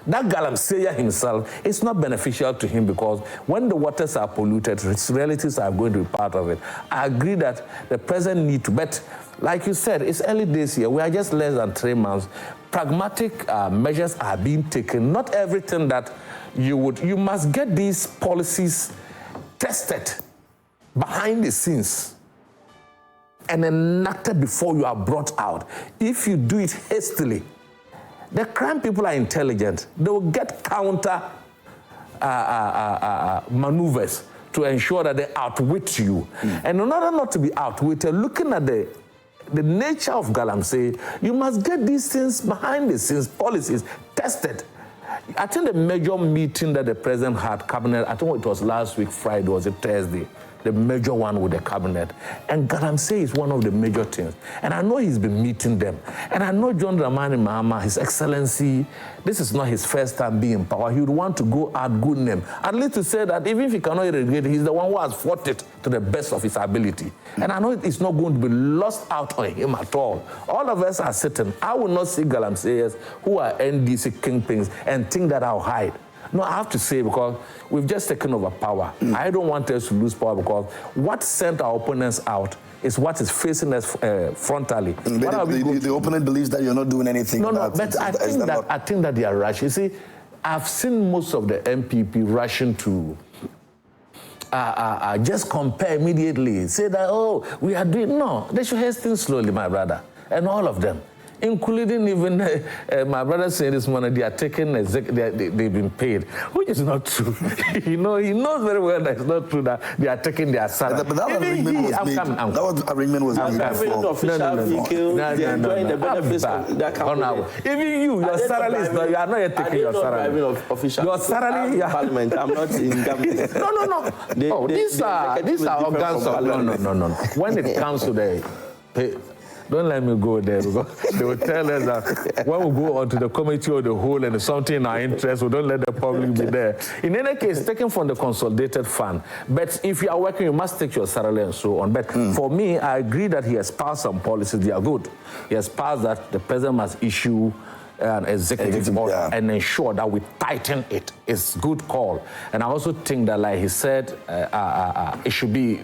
That Galamseya himself, it's not beneficial to him because when the waters are polluted, his relatives are going to be part of it. I agree that the president needs to, but like you said, it's early days here. We are just less than 3 months. Pragmatic measures are being taken. Not everything that you must get these policies tested behind the scenes and enacted before you are brought out. If you do it hastily, the crime people are intelligent. They will get counter maneuvers to ensure that they outwit you. And in order not to be outwitted, looking at the nature of Galamsey, you must get these things behind the scenes, policies tested. I think the major meeting that the president had cabinet, I think it was last week, Friday, was it Thursday, the major one with the cabinet. And Galamsey is one of the major things. And I know he's been meeting them. And I know John Dramani Mahama, His Excellency, this is not his first time being in power. He would want to go out good name. At least to say that even if he cannot irrigate, he's the one who has fought it to the best of his ability. And I know it's not going to be lost out on him at all. All of us are sitting. I will not see Galamseyers who are NDC kingpins and think that I'll hide. No, I have to say, because we've just taken over power. I don't want us to lose power because what sent our opponents out is what is facing us frontally. The opponent believes that you're not doing anything. No, but I think that they are rushing. You see, I've seen most of the MPP rushing to just compare immediately. Say that, oh, we are doing... No, they should hasten slowly, my brother, and all of them. Including even my brother saying this morning, they are taking, they've been paid, which is not true. He knows very well that it's not true that they are taking their salary. But that arrangement was made. That arrangement was made. Even you, your salary is not, you are not yet taking your salary. Your salary, Parliament, I'm not in government. No. These are organs of, no. When it comes to the don't let me go there because they will tell us that when we go on to the committee of the whole and something in our interest, we don't let the public be there. In any case, taken from the consolidated fund. But if you are working, you must take your salary and so on. But for me, I agree that he has passed some policies. They are good. He has passed that the president must issue an executive order and ensure that we tighten it. It's a good call. And I also think that, like he said, it should be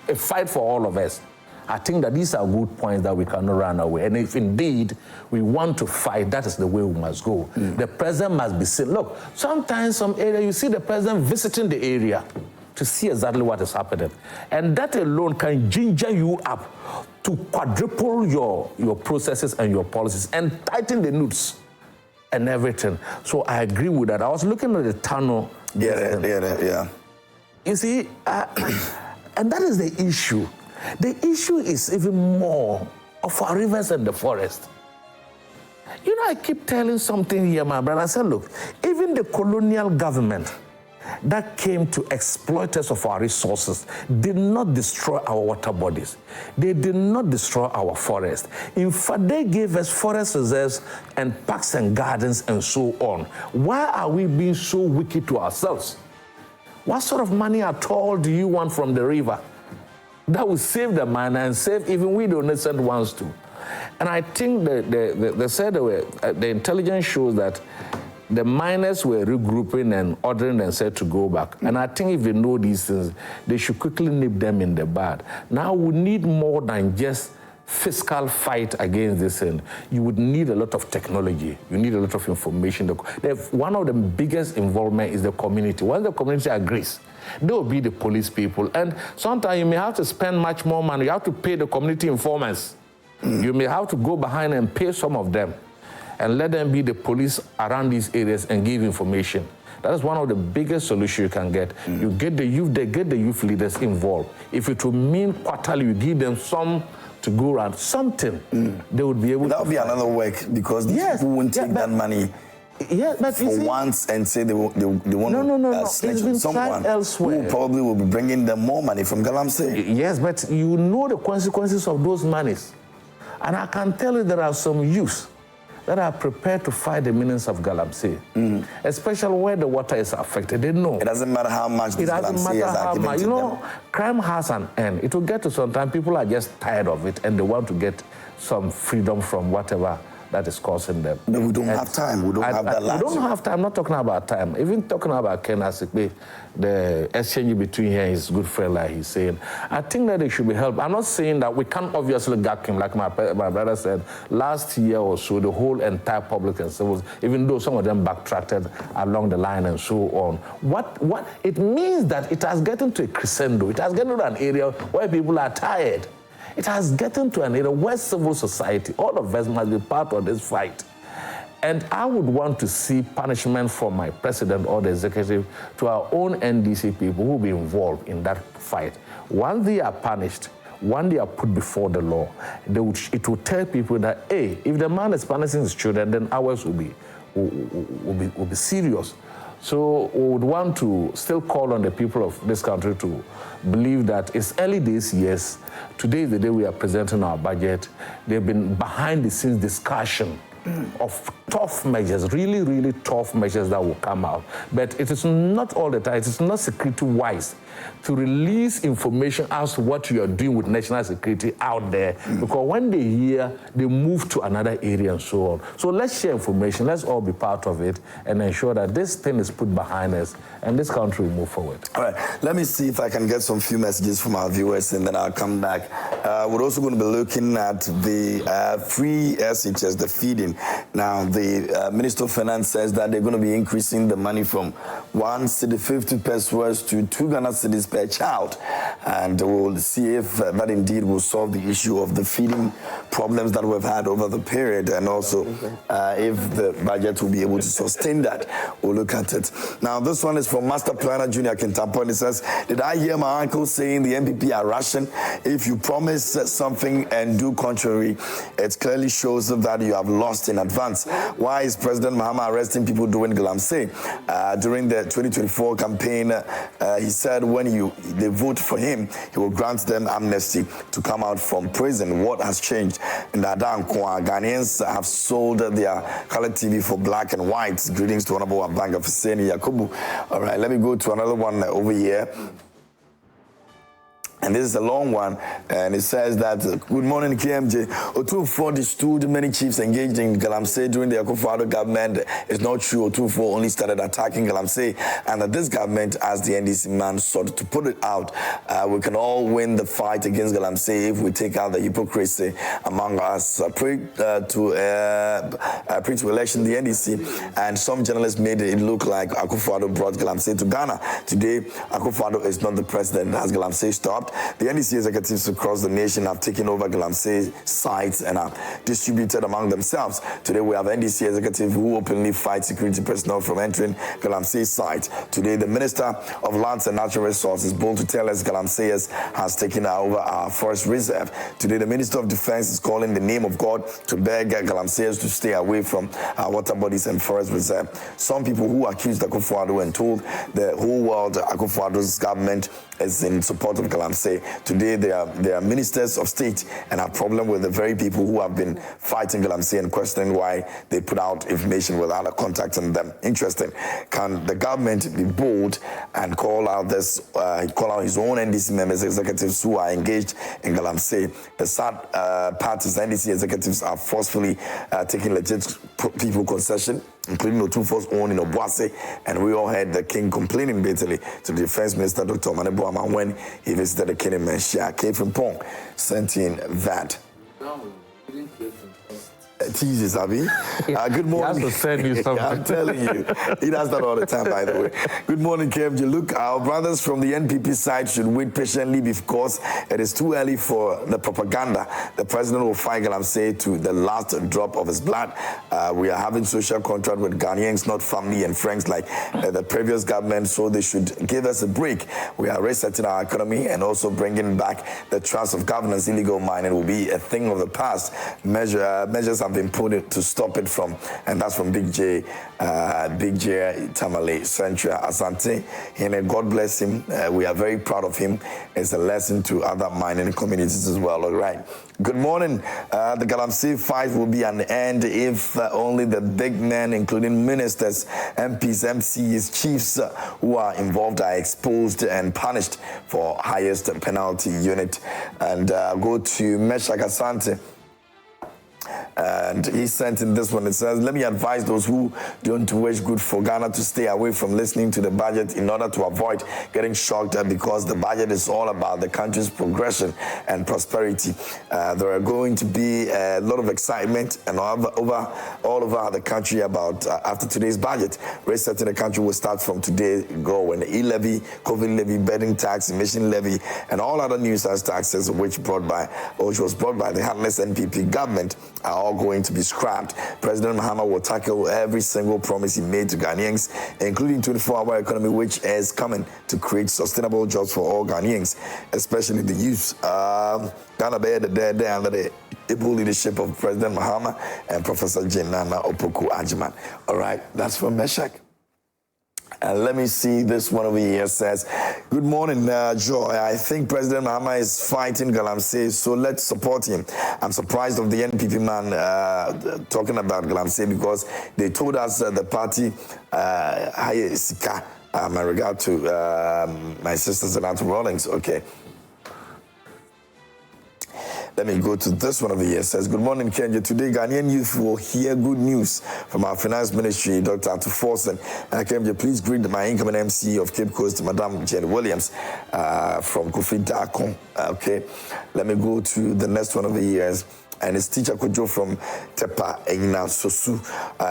a fight for all of us. I think that these are good points that we cannot run away. And if indeed we want to fight, that is the way we must go. The president must be seen. Look, sometimes some area, you see the president visiting the area to see exactly what is happening. And that alone can ginger you up to quadruple your processes and your policies and tighten the noose and everything. So I agree with that. I was looking at the tunnel. Yeah. You see, and that is the issue. The issue is even more of our rivers and the forest. You know, I keep telling something here, my brother. I said, look, even the colonial government that came to exploit us of our resources did not destroy our water bodies. They did not destroy our forest. In fact, they gave us forest reserves and parks and gardens and so on. Why are we being so wicked to ourselves? What sort of money at all do you want from the river that will save the man and save even we the innocent ones too? And I think they said the intelligence shows that the miners were regrouping and ordering themselves to go back. And I think if they know these things, they should quickly nip them in the bud. Now we need more than just fiscal fight against this, and you would need a lot of technology. You need a lot of information. One of the biggest involvement is the community. Once the community agrees, they will be the police people. And sometimes you may have to spend much more money. You have to pay the community informants. You may have to go behind and pay some of them and let them be the police around these areas and give information. That is one of the biggest solutions you can get. You get the youth, they get the youth leaders involved. If it will mean quarterly, you give them some to go around, something, they would be able to. That would be another work, because these people won't take that money but for once and say they want to snatch from someone elsewhere. Who probably will be bringing them more money from Galamsey. Yes, but you know the consequences of those monies. And I can tell you there are some youths that are prepared to fight the meanings of Galamsey, especially where the water is affected. They know. It doesn't matter how much this Galamsey is arguing. You know, crime has an end. It will get to some time, people are just tired of it and they want to get some freedom from whatever that is causing them. But we don't have time. We don't have that luxury. We don't have time. I'm not talking about time. Even talking about Ken Asikbe, the exchange between here, his good friend, like he's saying, I think that it should be helped. I'm not saying that we can't obviously gag him, like my brother said. Last year or so, the whole entire public and civils, even though some of them backtracked along the line and so on. What it means that it has gotten to a crescendo. It has gotten to an area where people are tired. It has gotten to an area where civil society, all of us must be part of this fight. And I would want to see punishment from my president or the executive to our own NDC people who will be involved in that fight. Once they are punished, when they are put before the law, it will tell people that, hey, if the man is punishing his children, then ours will be serious. So we would want to still call on the people of this country to believe that it's early days, yes. Today is the day we are presenting our budget. They've been behind the scenes discussion of tough measures, really, really tough measures that will come out. But it is not all the time, it is not security-wise to release information as to what you are doing with national security out there. Because when they hear, they move to another area and so on. So let's share information, let's all be part of it and ensure that this thing is put behind us and this country will move forward. All right, let me see if I can get some few messages from our viewers and then I'll come back. We're also going to be looking at the free SHS, the feeding. Now, the Minister of Finance says that they're going to be increasing the money from 1 cedi 50 pesos to 2 Ghana cedis per child. And we'll see if that indeed will solve the issue of the feeding problems that we've had over the period, and also if the budget will be able to sustain that. We'll look at it. Now, this one is from Master Planner Junior Kintampo, and it says, did I hear my uncle saying the MPP are Russian? If you promise something and do contrary, it clearly shows that you have lost in advance. Why is President Mahama arresting people doing Galamsey? During the 2024 campaign, he said when they vote for him, he will grant them amnesty to come out from prison. What has changed? In Adankwa, Ghanaians have sold their color TV for black and white. Greetings to Honorable Mpasaasohene Yakubu. All right, let me go to another one over here. And this is a long one, and it says that, good morning, KMJ. Otunfo destools many chiefs engaged in Galamsey during the Akufo-Addo government. It's not true. Otunfo only started attacking Galamsey, and that this government, as the NDC man, sought to put it out. We can all win the fight against Galamsey if we take out the hypocrisy among us. Pre to election, the NDC and some journalists made it look like Akufo-Addo brought Galamsey to Ghana. Today, Akufo-Addo is not the president. Has Galamsey stopped? The NDC executives across the nation have taken over Galamsey sites and are distributed among themselves. Today, we have NDC executives who openly fight security personnel from entering Galamsey site. Today, the Minister of Lands and Natural Resources is bold to tell us Galamsey has taken over our forest reserve. Today, the Minister of Defense is calling the name of God to beg Galamseyers to stay away from our water bodies and forest reserve. Some people who accused Akufo-Addo and told the whole world Akufo-Addo's government is in support of Galamsey. Today, they are ministers of state and have problem with the very people who have been fighting Galamsey and questioning why they put out information without contacting them. Interesting. Can the government be bold and call out his own NDC members, executives who are engaged in Galamsey? The sad part is NDC executives are forcefully taking legit people concession, including Otunfo's own in Obuasi, and we all heard the king complaining bitterly to the defense minister, Dr. Manebuama, when he visited the king in Menshia. Came from Pong, sent in that. Jesus, Abby. Good morning. He has to send you something. I'm telling you. He does that all the time, by the way. Good morning, KMJ. Look, our brothers from the NPP side should wait patiently because it is too early for the propaganda. The president will fight Galamsey to the last drop of his blood. We are having social contract with Ghanaians, not family and friends like the previous government, so they should give us a break. We are resetting our economy and also bringing back the trust of governance. Illegal mining will be a thing of the past. Measures have been put to stop it from, and that's from Big J Tamale Central Asantehene. God bless him. We are very proud of him. It's a lesson to other mining communities as well. All right. Good morning. The Galamsey fight will be an end if only the big men, including ministers, MPs, MCs, chiefs who are involved are exposed and punished for highest penalty unit. And go to Meshach Asante. And he sent in this one. It says, let me advise those who don't wish good for Ghana to stay away from listening to the budget in order to avoid getting shocked because the budget is all about the country's progression and prosperity. There are going to be a lot of excitement and all over the country about after today's budget. Resetting the country will start from today. Go when the e-levy, COVID levy, bedding tax, emission levy, and all other nuisance taxes which was brought by the heartless NPP government are all going to be scrapped. President Mahama will tackle every single promise he made to Ghanaians, including 24-hour economy, which is coming to create sustainable jobs for all Ghanaians, especially the youth. Ghana Bay, under the able leadership of President Mahama and Professor Jenana Opoku Ajiman. All right, that's from Meshach. Let me see this one over here. Says, good morning, Joy. I think President Mahama is fighting Galamsey, so let's support him. I'm surprised of the NPP man talking about Galamsey because they told us the party, my regard to my sisters and Aunt Rawlings. Okay. Let me go to this one over here. It says, good morning, Kenya. Today, Ghanaian youth will hear good news from our finance ministry, Dr. Atuforsen. Kenya, please greet my incoming MC of Cape Coast, Madam Jane Williams from Kofi Dakon. Okay, let me go to the next one over here. And it's Teacher Kojo from Tepa Egina Sosu.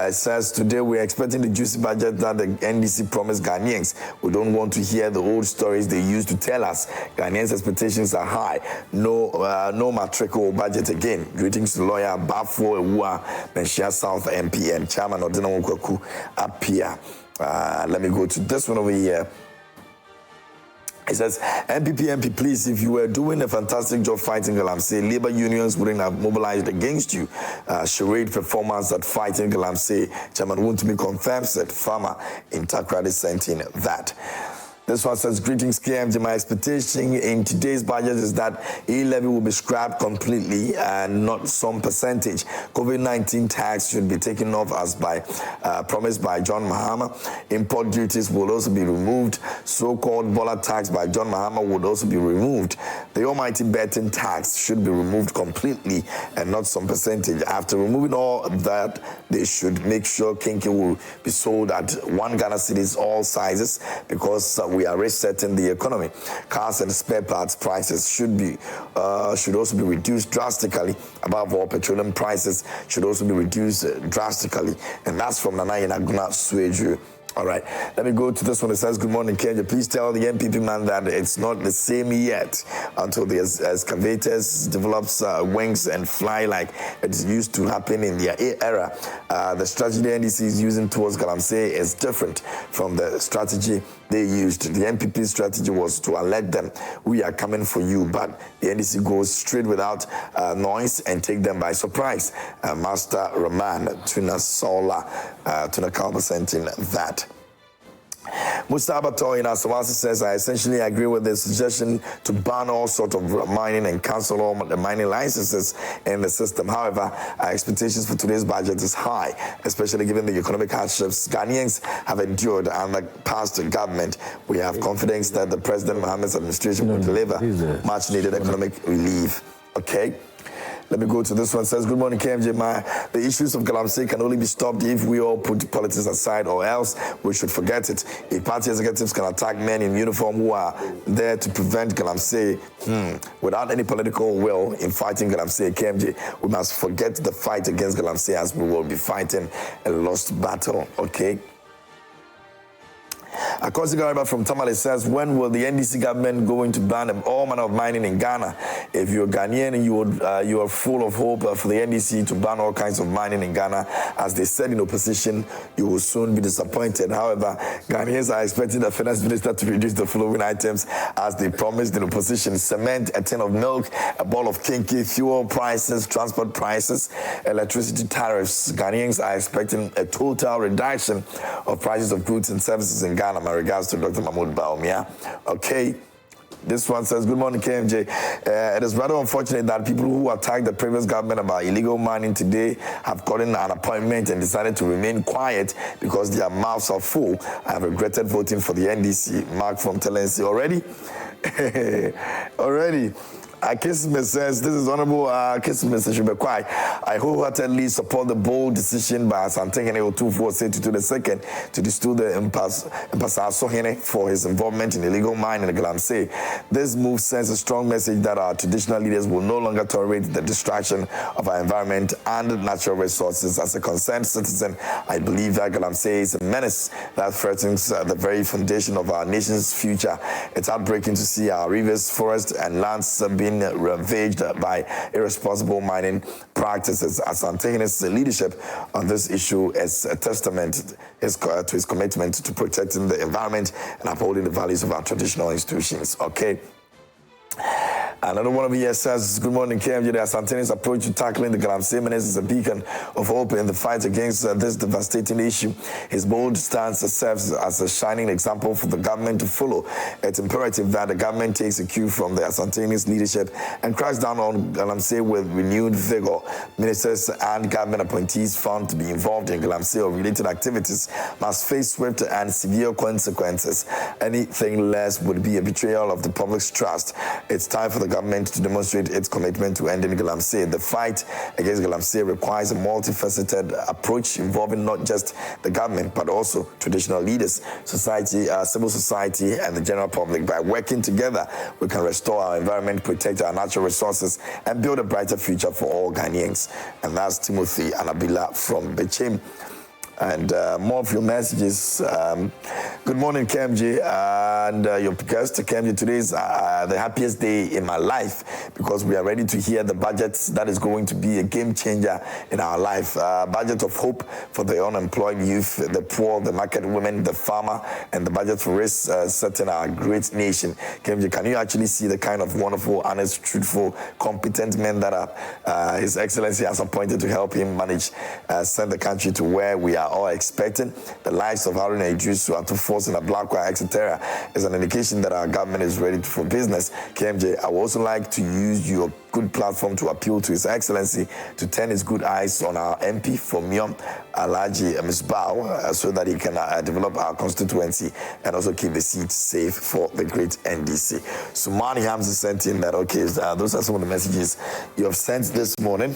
It says, today we're expecting the juicy budget that the NDC promised Ghanaians. We don't want to hear the old stories they used to tell us. Ghanaians' expectations are high. No matriculal budget again. Greetings to lawyer Bafo Ewa, Menshia South MP and Chairman Odina Nkwaku up here. Let me go to this one over here. It says, MP, please, if you were doing a fantastic job fighting Galamsey, labor unions wouldn't have mobilized against you. Charade performance at fighting Galamsey. Chairman Wontumi confirms that farmer in Takrady sent in that. This one says, greetings, KMJ. My expectation in today's budget is that e-levy will be scrapped completely and not some percentage. COVID-19 tax should be taken off as by promised by John Mahama. Import duties will also be removed. So-called Bola tax by John Mahama would also be removed. The almighty betting tax should be removed completely and not some percentage. After removing all that, they should make sure Kinky will be sold at 1 Ghana cedis all sizes, because we are resetting the economy. Cars and spare parts prices should also be reduced drastically. Above all, petroleum prices should also be reduced drastically. And that's from Nana Inaguna Sueju. All right, let me go to this one. It says, good morning, Kenya. Please tell the NPP man that it's not the same yet until the excavators develops wings and fly like it used to happen in their era. The strategy the NDC is using towards Galamsey is different from the strategy they used. The NPP strategy was to alert them, we are coming for you, but the NDC goes straight without noise and take them by surprise. Master Rahman, Tuna Sola, Tuna Kalba sent in that. Mustabato in Asawasi says, I essentially agree with the suggestion to ban all sort of mining and cancel all the mining licenses in the system. However, our expectations for today's budget is high, especially given the economic hardships Ghanaians have endured under past government. We have confidence that the President Mohammed's administration will deliver much needed economic relief. Okay. Let me go to this one. It says, good morning, KMJ. The issues of Galamsey can only be stopped if we all put politics aside, or else we should forget it. If party executives can attack men in uniform who are there to prevent Galamsey without any political will in fighting Galamsey, KMJ, we must forget the fight against Galamsey, as we will be fighting a lost battle, okay? Akosi Garba from Tamale says, when will the NDC government going to ban all manner of mining in Ghana? If you're Ghanaian and you are full of hope for the NDC to ban all kinds of mining in Ghana, as they said in opposition, you will soon be disappointed. However, Ghanaians are expecting the finance minister to reduce the following items as they promised in opposition: cement, a tin of milk, a ball of kinky, fuel prices, transport prices, electricity tariffs. Ghanaians are expecting a total reduction of prices of goods and services in Ghana. My regards to Dr. Mahmoud Baumia. Okay. This one says, good morning, KMJ. It is rather unfortunate that people who attacked the previous government about illegal mining today have gotten an appointment and decided to remain quiet because their mouths are full. I have regretted voting for the NDC. Mark from Telensi. Already? Already. Kismet says, this is Honorable Kismet Shubekwai. I wholeheartedly support the bold decision by Asantehene II to destool the Mpasaasohene for his involvement in illegal mining in Galamsey. This move sends a strong message that our traditional leaders will no longer tolerate the destruction of our environment and natural resources. As a concerned citizen, I believe that Galamsey is a menace that threatens the very foundation of our nation's future. It's heartbreaking to see our rivers, forests, and lands being ravaged by irresponsible mining practices. Asantehene's leadership on this issue is a testament to his commitment to protecting the environment and upholding the values of our traditional institutions. Okay. Another one of you says, good morning, KMJ. The Asantehene's approach to tackling the Galamsey menace is a beacon of hope in the fight against this devastating issue. His bold stance serves as a shining example for the government to follow. It's imperative that the government takes a cue from the Asantehene's leadership and cracks down on Galamsey with renewed vigor. Ministers and government appointees found to be involved in Galamsey or related activities must face swift and severe consequences. Anything less would be a betrayal of the public's trust. It's time for the government to demonstrate its commitment to ending Galamsey. The fight against Galamsey requires a multifaceted approach involving not just the government, but also traditional leaders, society, civil society, and the general public. By working together, we can restore our environment, protect our natural resources, and build a brighter future for all Ghanaians. And that's Timothy Anabila from Bechem. And more of your messages. Good morning, KMJ, and your guest, KMJ. Today is the happiest day in my life because we are ready to hear the budget that is going to be a game changer in our life. Budget of hope for the unemployed youth, the poor, the market women, the farmer, and the budget for risk setting our great nation. KMJ, can you actually see the kind of wonderful, honest, truthful, competent men that His Excellency has appointed to help him manage, send the country to where we are are all expecting. The likes of Haruna Idris, to force in a black wire, etc., is an indication that our government is ready for business. KMJ, I would also like to use your good platform to appeal to His Excellency to turn his good eyes on our MP from Miom, Alhaji Misbah, so that he can develop our constituency and also keep the seats safe for the great NDC. So Mani Hamza sent in that, okay, those are some of the messages you have sent this morning.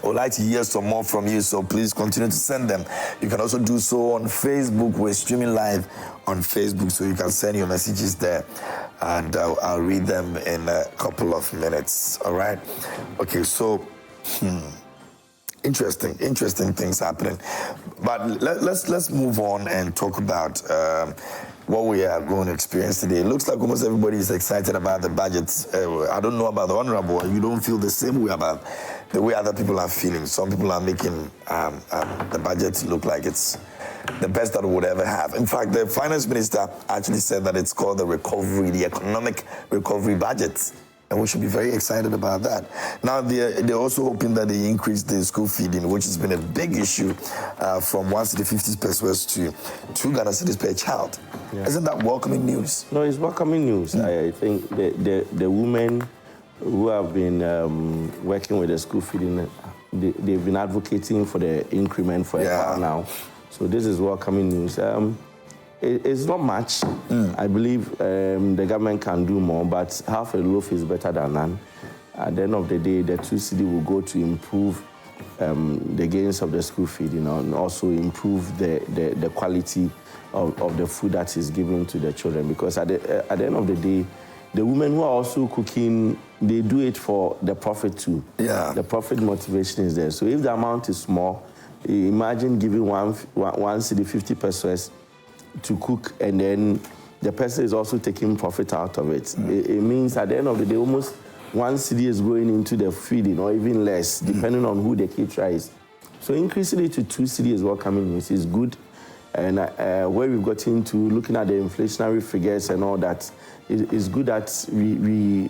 I would like to hear some more from you, so please continue to send them. You can also do so on Facebook. We're streaming live on Facebook, so you can send your messages there, and I'll read them in a couple of minutes, all right? Okay, so, interesting things happening. But let's move on and talk about what we are going to experience today. It looks like almost everybody is excited about the budget. I don't know about the Honorable. You don't feel the same way about the way other people are feeling. Some people are making the budget look like it's the best that we would ever have. In fact, the finance minister actually said that it's called the economic recovery budget. And we should be very excited about that. Now, they're also hoping that they increase the school feeding, which has been a big issue, from 1 cedi 50 pesos to 2 Ghana cedis per child. Yeah. Isn't that welcoming news? No, it's welcoming news. I think the women who have been working with the school feeding, they've been advocating for the increment for a while now. So this is welcoming news. It's not much. I believe the government can do more, but half a loaf is better than none. At the end of the day, the 2 cedi will go to improve the gains of the school feeding and also improve the quality of the food that is given to the children. Because at the end of the day, the women who are also cooking, they do it for the profit too. Yeah. The profit motivation is there. So if the amount is small, imagine giving 1 cedi 50 pesos to cook, and then the person is also taking profit out of it. It means at the end of the day, almost 1 cedi is going into the feeding, or even less, depending on who the caterer is. So increasing it to 2 cedi is welcoming news. Is good. And where we've got into looking at the inflationary figures and all that, it's good that we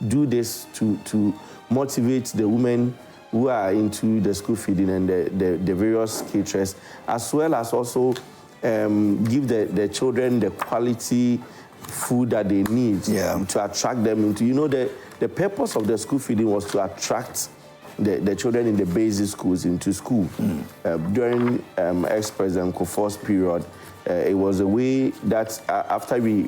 do this to motivate the women who are into the school feeding and the various caterers, as well as also give the children the quality food that they need to attract them into. You know, the purpose of the school feeding was to attract the children in the basic schools into school. During ex-President Kufuor's period, it was a way that after we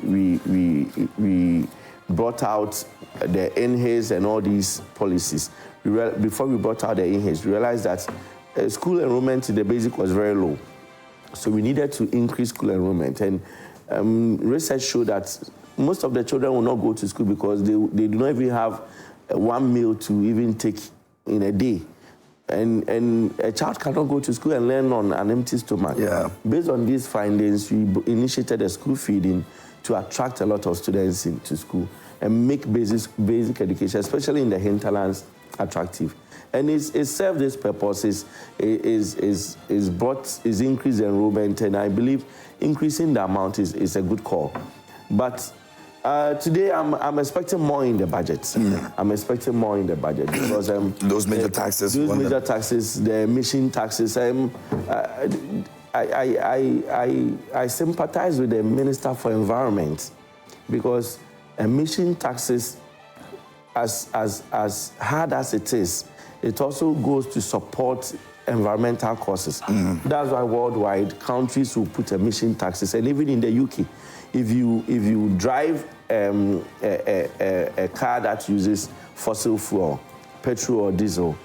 brought out the NHAs and all these policies, before we brought out the NHAs, we realized that school enrollment in the basic was very low. So we needed to increase school enrollment. And research showed that most of the children will not go to school because they do not even have one meal to even take in a day. And a child cannot go to school and learn on an empty stomach. Yeah. Based on these findings, we initiated a school feeding to attract a lot of students into school and make basic education, especially in the hinterlands, attractive. And it served this purpose, is increased enrollment, and I believe increasing the amount is a good call. But today I'm expecting more in the budget. I'm expecting more in the budget because those major taxes. Those major taxes, the emission taxes. I sympathize with the Minister for Environment because emission taxes, as hard as it is, it also goes to support environmental causes. That's why worldwide countries will put emission taxes, and even in the UK, if you drive a car that uses fossil fuel, petrol or diesel,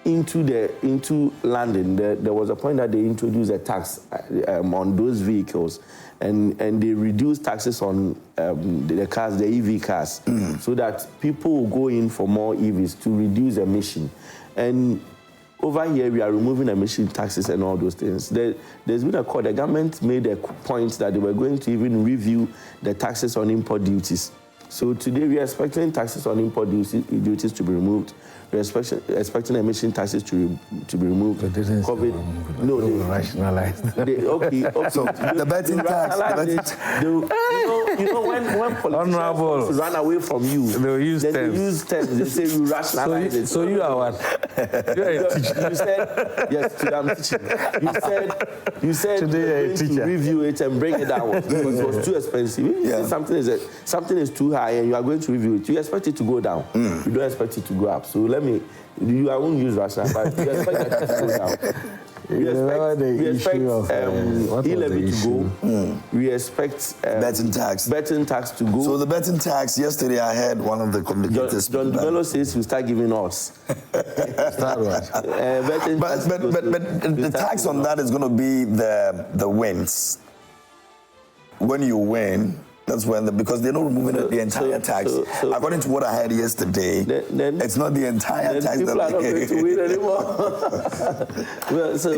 into London, there was a point that they introduced a tax on those vehicles, and they reduced taxes on the cars, the EV cars, so that people will go in for more EVs to reduce emission. And over here, we are removing emission taxes and all those things. There's been a call. The government made a point that they were going to even review the taxes on import duties. So today, we are expecting taxes on import duties to be removed. We're expecting emission taxes to be removed. But didn't COVID, no, they rationalized. Okay. So the betting tax. You know when politicians run away from you, they use terms. They use terms. They say you rationalize it. So you are what? You said, yes, today I'm teaching. You said today you're going to review it and bring it down because it was too expensive. If you say something is too high and you are going to review it, you expect it to go down. You don't expect it to go up. So I won't use Russia, but you expect it to go down. We expect e-levy to go. We expect betting tax to go. So the betting tax, yesterday I had one of the communicators. John Bello says we start giving odds. Start what? But the tax on that is going to be the wins. When you win, that's when because they're not removing the entire tax. According to what I heard yesterday, then it's not the entire tax. People are not going to win anymore. Well, so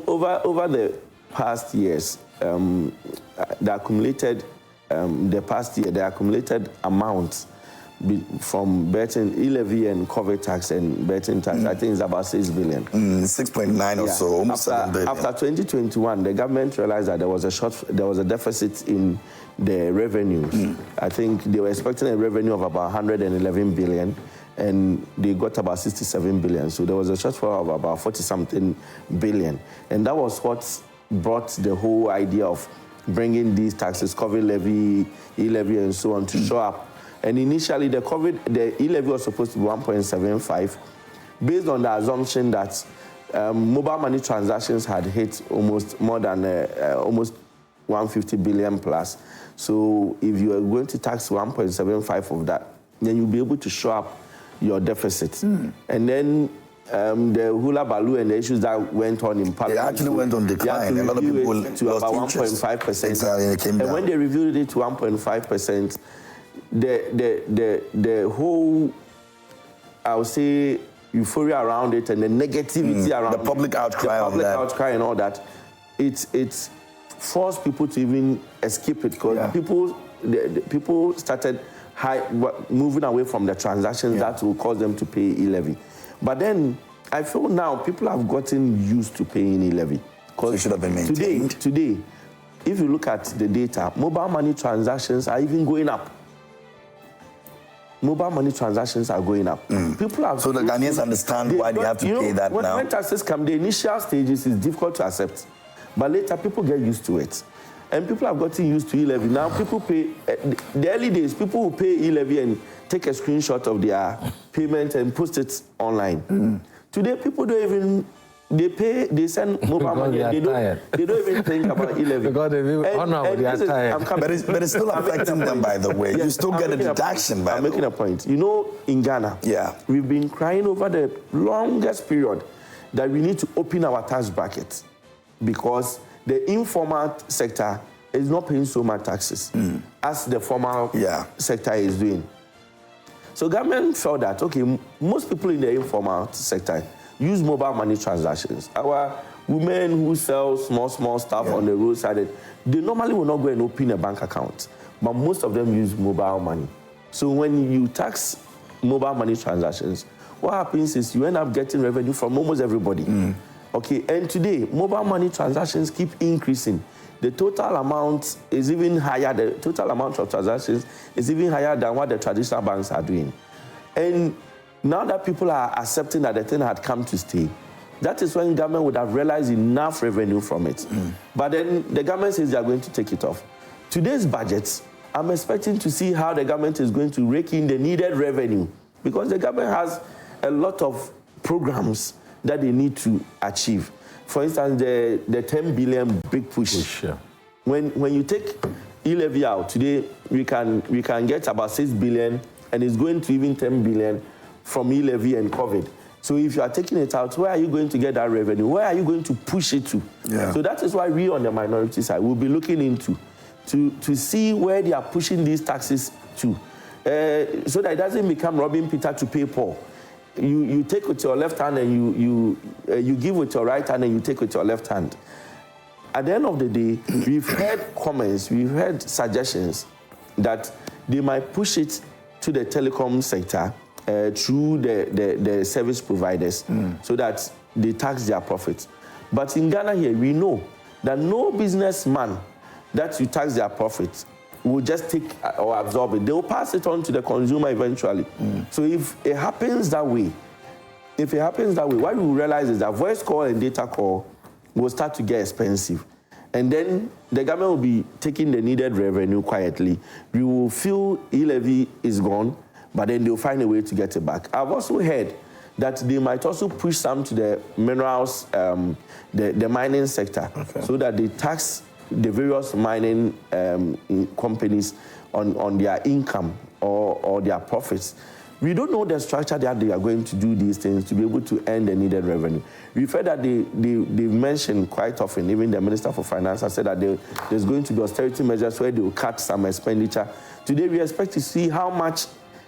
over the past years, the accumulated amount from betting e-levy and COVID tax and betting tax, I think it's about 6 billion. 6.9 or so, almost 7 billion. After 2021, the government realized that there was a deficit in the revenues. I think they were expecting a revenue of about 111 billion, and they got about 67 billion. So there was a shortfall of about 40-something billion. And that was what brought the whole idea of bringing these taxes, COVID levy, e-levy, and so on, to show up. And initially, the e-levy was supposed to be 1.75, based on the assumption that mobile money transactions had hit almost 150 billion plus. So if you are going to tax 1.75 of that, then you'll be able to show up your deficit. And then the hula baloo and the issues that went on in Parliament. They actually went on decline. A lot of people to about 1.5%. Exactly, and when they reviewed it to 1.5%, the whole, I would say, euphoria around it and the negativity around the public outcry and all that, it forced people to even escape it because people started moving away from the transactions that will cause them to pay e-levy. But then I feel now people have gotten used to paying e-levy. So it should have been maintained. Today, if you look at the data, mobile money transactions are even going up. Mobile money transactions are going up. People have so the Ghanaians understand why they have to pay that now. When taxes come, the initial stages is difficult to accept, but later people get used to it, and people have gotten used to e-levy. Now people pay. The early days, people will pay e-levy and take a screenshot of their payment and post it online. Today, people don't even. They send mobile money and they don't even think about e-levy. Because they are tired. But it's still affecting them, by the way. You still get a deduction, by the way. I'm making a point. You know, in Ghana, we've been crying over the longest period that we need to open our tax brackets because the informal sector is not paying so much taxes as the formal sector is doing. So government felt that, okay, most people in the informal sector use mobile money transactions. Our women who sell small stuff on the roadside, they normally will not go and open a bank account, but most of them use mobile money. So when you tax mobile money transactions, what happens is you end up getting revenue from almost everybody. Okay, and today, mobile money transactions keep increasing. The total amount is even higher, the total amount of transactions is even higher than what the traditional banks are doing. And now that people are accepting that the thing had come to stay, that is when government would have realized enough revenue from it. But then the government says they are going to take it off. Today's budget, I'm expecting to see how the government is going to rake in the needed revenue because the government has a lot of programs that they need to achieve. For instance, the 10 billion big push. When you take e-levy out, today we can get about 6 billion and it's going to even 10 billion from e-levy and COVID. So if you are taking it out, where are you going to get that revenue? Where are you going to push it to? So that is why we on the minority side will be looking into to see where they are pushing these taxes to, so that it doesn't become robbing Peter to pay Paul. You take with your left hand and you give with your right hand and you take with your left hand. At the end of the day, we've heard comments, we've heard suggestions that they might push it to the telecom sector through the service providers so that they tax their profits. But in Ghana here, we know that no businessman that you tax their profits will just take or absorb it. They will pass it on to the consumer eventually. So if it happens that way, if it happens that way, what we will realize is that voice call and data call will start to get expensive. And then the government will be taking the needed revenue quietly. We will feel e-levy is gone, but then they'll find a way to get it back. I've also heard that they might also push some to the minerals, the mining sector, so that they tax the various mining companies on their income or their profits. We don't know the structure that they are going to do these things to be able to earn the needed revenue. We've heard that they mentioned quite often, even the Minister for Finance has said that there's going to be austerity measures where they will cut some expenditure. Today we expect to see how much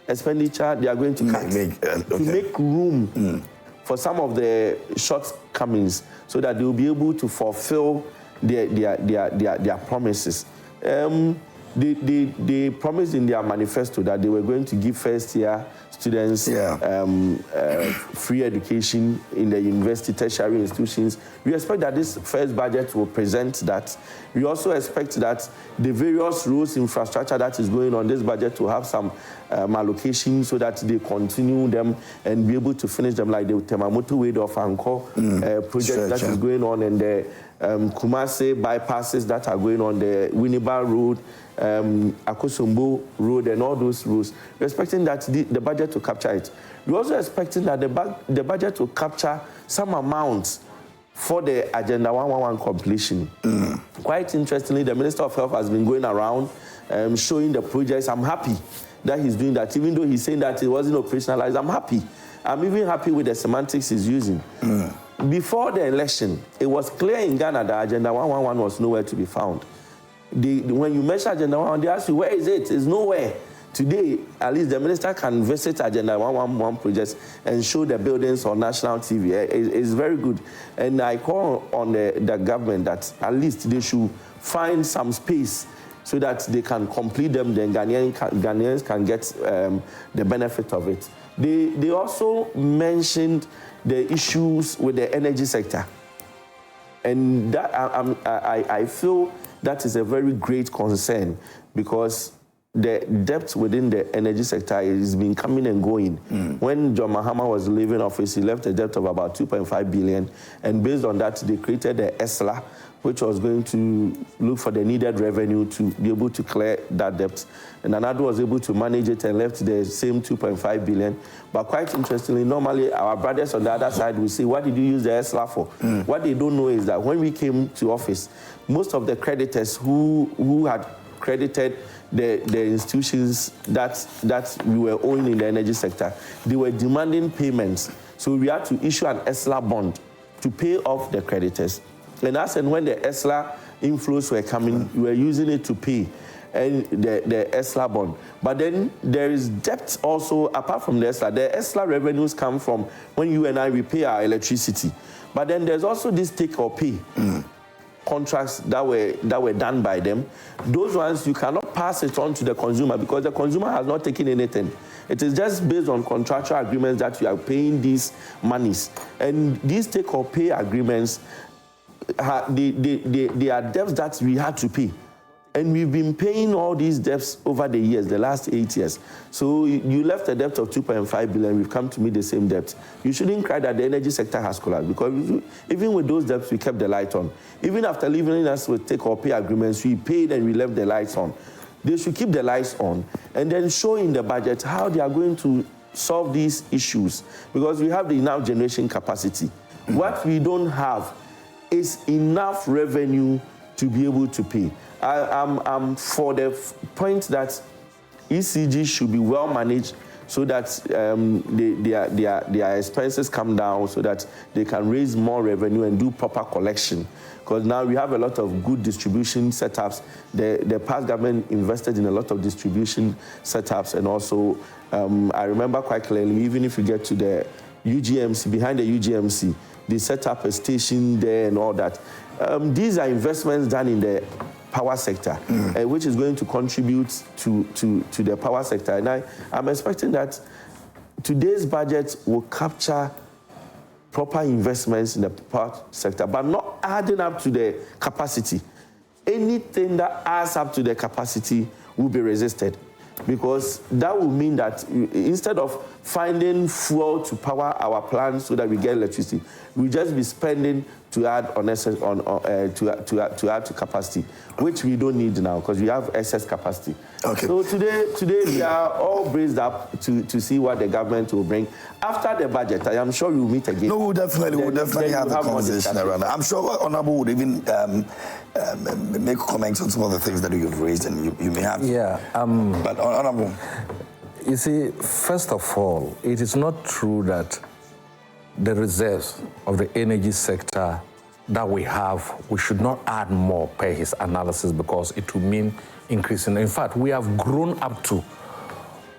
expenditure they are going to cut to make room for some of the shortcomings so that they will be able to fulfill their promises. They promised in their manifesto that they were going to give first-year students free education in the university, tertiary institutions. We expect that this first budget will present that. We also expect that the various roads infrastructure that is going on this budget will have some allocation so that they continue them and be able to finish them, like the Temamoto Way of Anko project that is going on, and the Kumase bypasses that are going on, the Winneba Road, Akosombo Road, and all those roads. We're expecting that the budget to capture it. We're also expecting that the budget will capture some amounts for the Agenda 111 completion. Quite interestingly, the Minister of Health has been going around showing the projects. I'm happy that he's doing that, even though he's saying that it wasn't operationalized. I'm happy. I'm even happy with the semantics he's using. Before the election, it was clear in Ghana that Agenda 111 was nowhere to be found. When you measure Agenda 111, they ask you, where is it? It's nowhere. Today, at least the minister can visit Agenda 111 projects and show the buildings on national TV. It's very good. And I call on the government that at least they should find some space so that they can complete them, then Ghanaians can get the benefit of it. They also mentioned the issues with the energy sector. And that I feel that is a very great concern, because the debt within the energy sector has been coming and going. When John Mahama was leaving office, he left a debt of about 2.5 billion. And based on that, they created the ESLA, which was going to look for the needed revenue to be able to clear that debt. And another was able to manage it and left the same 2.5 billion. But quite interestingly, normally our brothers on the other side will say, what did you use the ESLA for? What they don't know is that when we came to office, most of the creditors who had credited the institutions that we were owing in the energy sector, they were demanding payments. So we had to issue an ESLA bond to pay off the creditors. And as and when the ESLA inflows were coming, we were using it to pay and the ESLA bond. But then there is debt also apart from the ESLA. The ESLA revenues come from when you and I repay our electricity. But then there's also this take or pay contracts that were done by them. Those ones you cannot pass it on to the consumer because the consumer has not taken anything. It is just based on contractual agreements that you are paying these monies. And these take or pay agreements, they are debts that we had to pay. And we've been paying all these debts over the years, the last 8 years. So you left a debt of 2.5 billion, we've come to meet the same debt. You shouldn't cry that the energy sector has collapsed, because even with those debts, we kept the light on. Even after leaving us with take or pay agreements, we paid and we left the lights on. They should keep the lights on and then show in the budget how they are going to solve these issues, because we have the enough generation capacity. What we don't have is enough revenue to be able to pay. I'm for the point that ECG should be well managed so that their expenses come down, so that they can raise more revenue and do proper collection. Because now we have a lot of good distribution setups. The past government invested in a lot of distribution setups, and also I remember quite clearly, even if you get to the UGMC, behind the UGMC, they set up a station there and all that. These are investments done in the power sector, which is going to contribute to the power sector. And I'm expecting that today's budget will capture proper investments in the power sector, but not adding up to the capacity. Anything that adds up to the capacity will be resisted, because that will mean that instead of finding fuel to power our plants so that we get electricity. We'll just be spending to add to add to capacity, which we don't need now because we have excess capacity. Okay. So today we are all braced up to see what the government will bring after the budget. I am sure we'll meet again. No, we'll definitely have a conversation around that. I'm sure Honorable would even make comments on some of the things that you've raised, and you may have. Yeah. But Honorable. You see, first of all, it is not true that the reserves of the energy sector that we have, we should not add more per his analysis because it will mean increasing. In fact, we have grown up to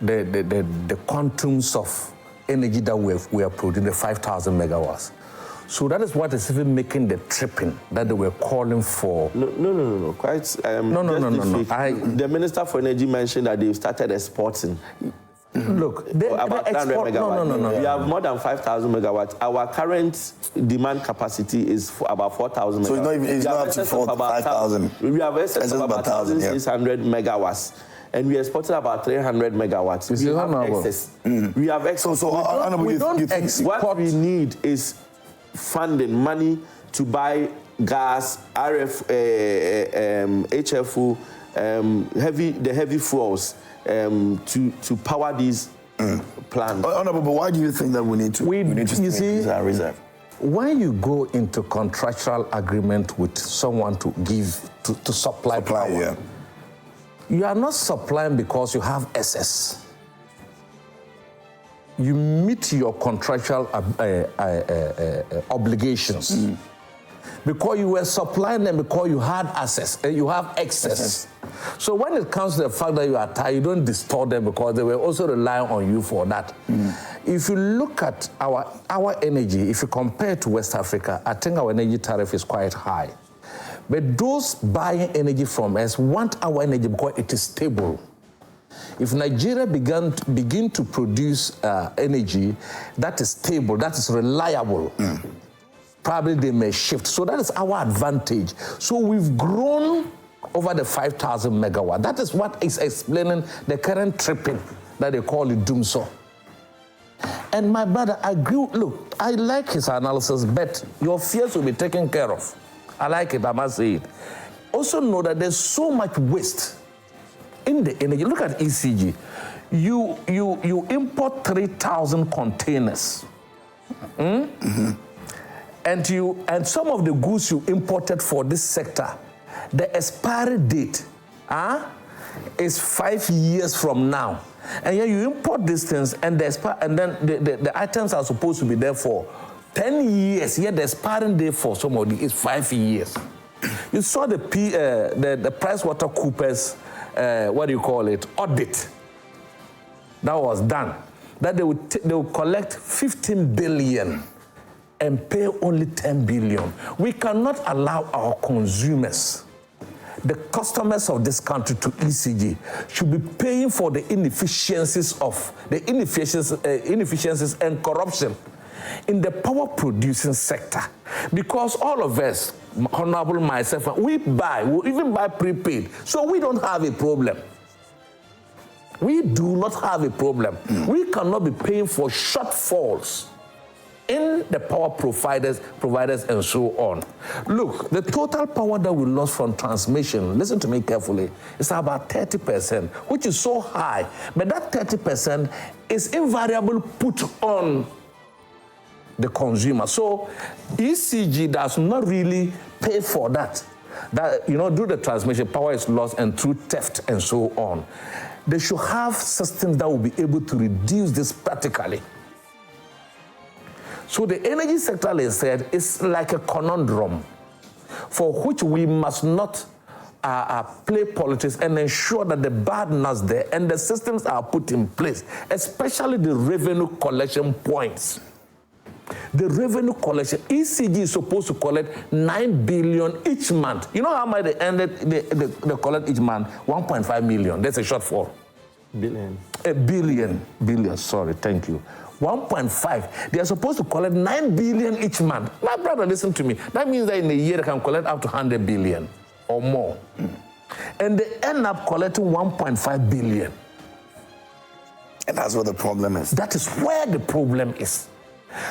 the quantums of energy that we are producing, the 5,000 megawatts. So that is what is even making the tripping that they were calling for. No. Quite. No. The Minister for Energy mentioned that they started exporting. Look, about 300 megawatts. No. We have more than 5,000 megawatts. Our current demand capacity is about 4,000 megawatts. So it's not up to 5,000. We have excess of about 1,600 megawatts. And we exported about 300 megawatts. We have excess. We have excess. What we need is funding, money to buy gas, HFO, the heavy fuels to power these plants. Honorable, but why do you think that we need to increase our reserve? When you go into contractual agreement with someone to supply power, yeah. You are not supplying because you have excess. You meet your contractual obligations because you were supplying them because you had access, you have excess. So when it comes to the fact that you are tired, you don't distort them because they were also relying on you for that. If you look at our energy, if you compare to West Africa, I think our energy tariff is quite high. But those buying energy from us want our energy because it is stable. If Nigeria begin to produce energy that is stable, that is reliable, probably they may shift. So that is our advantage. So we've grown over the 5,000 megawatt. That is what is explaining the current tripping that they call it doomsaw. And my brother, I agree. Look, I like his analysis, but your fears will be taken care of. I like it, I must say it. Also know that there's so much waste in the energy. Look at ECG. You import 3,000 containers. And some of the goods you imported for this sector, the expiry date is 5 years from now. And yet you import these things and then the items are supposed to be there for 10 years, yet the expiring date for somebody is 5 years. You saw the PricewaterhouseCoopers audit that was done, that they would collect 15 billion and pay only 10 billion. We cannot allow our consumers, the customers of this country, to ECG should be paying for the inefficiencies and corruption in the power producing sector. Because all of us, Honorable, myself, we even buy prepaid, so we don't have a problem. We do not have a problem. We cannot be paying for shortfalls in the power providers and so on. Look, the total power that we lost from transmission, listen to me carefully, is about 30%, which is so high. But that 30% is invariably put on the consumer. So ECG does not really pay for that. Due the transmission, power is lost and through theft and so on. They should have systems that will be able to reduce this practically. So the energy sector, they said, is like a conundrum for which we must not play politics and ensure that the burden is there and the systems are put in place, especially the revenue collection points. The revenue collection, ECG is supposed to collect 9 billion each month. You know how much they collect each month? 1.5 million. That's a shortfall. Billion. A billion, sorry, thank you. 1.5. They are supposed to collect 9 billion each month. My brother, listen to me. That means that in a year they can collect up to 100 billion or more. And they end up collecting 1.5 billion. And that's where the problem is. That is where the problem is.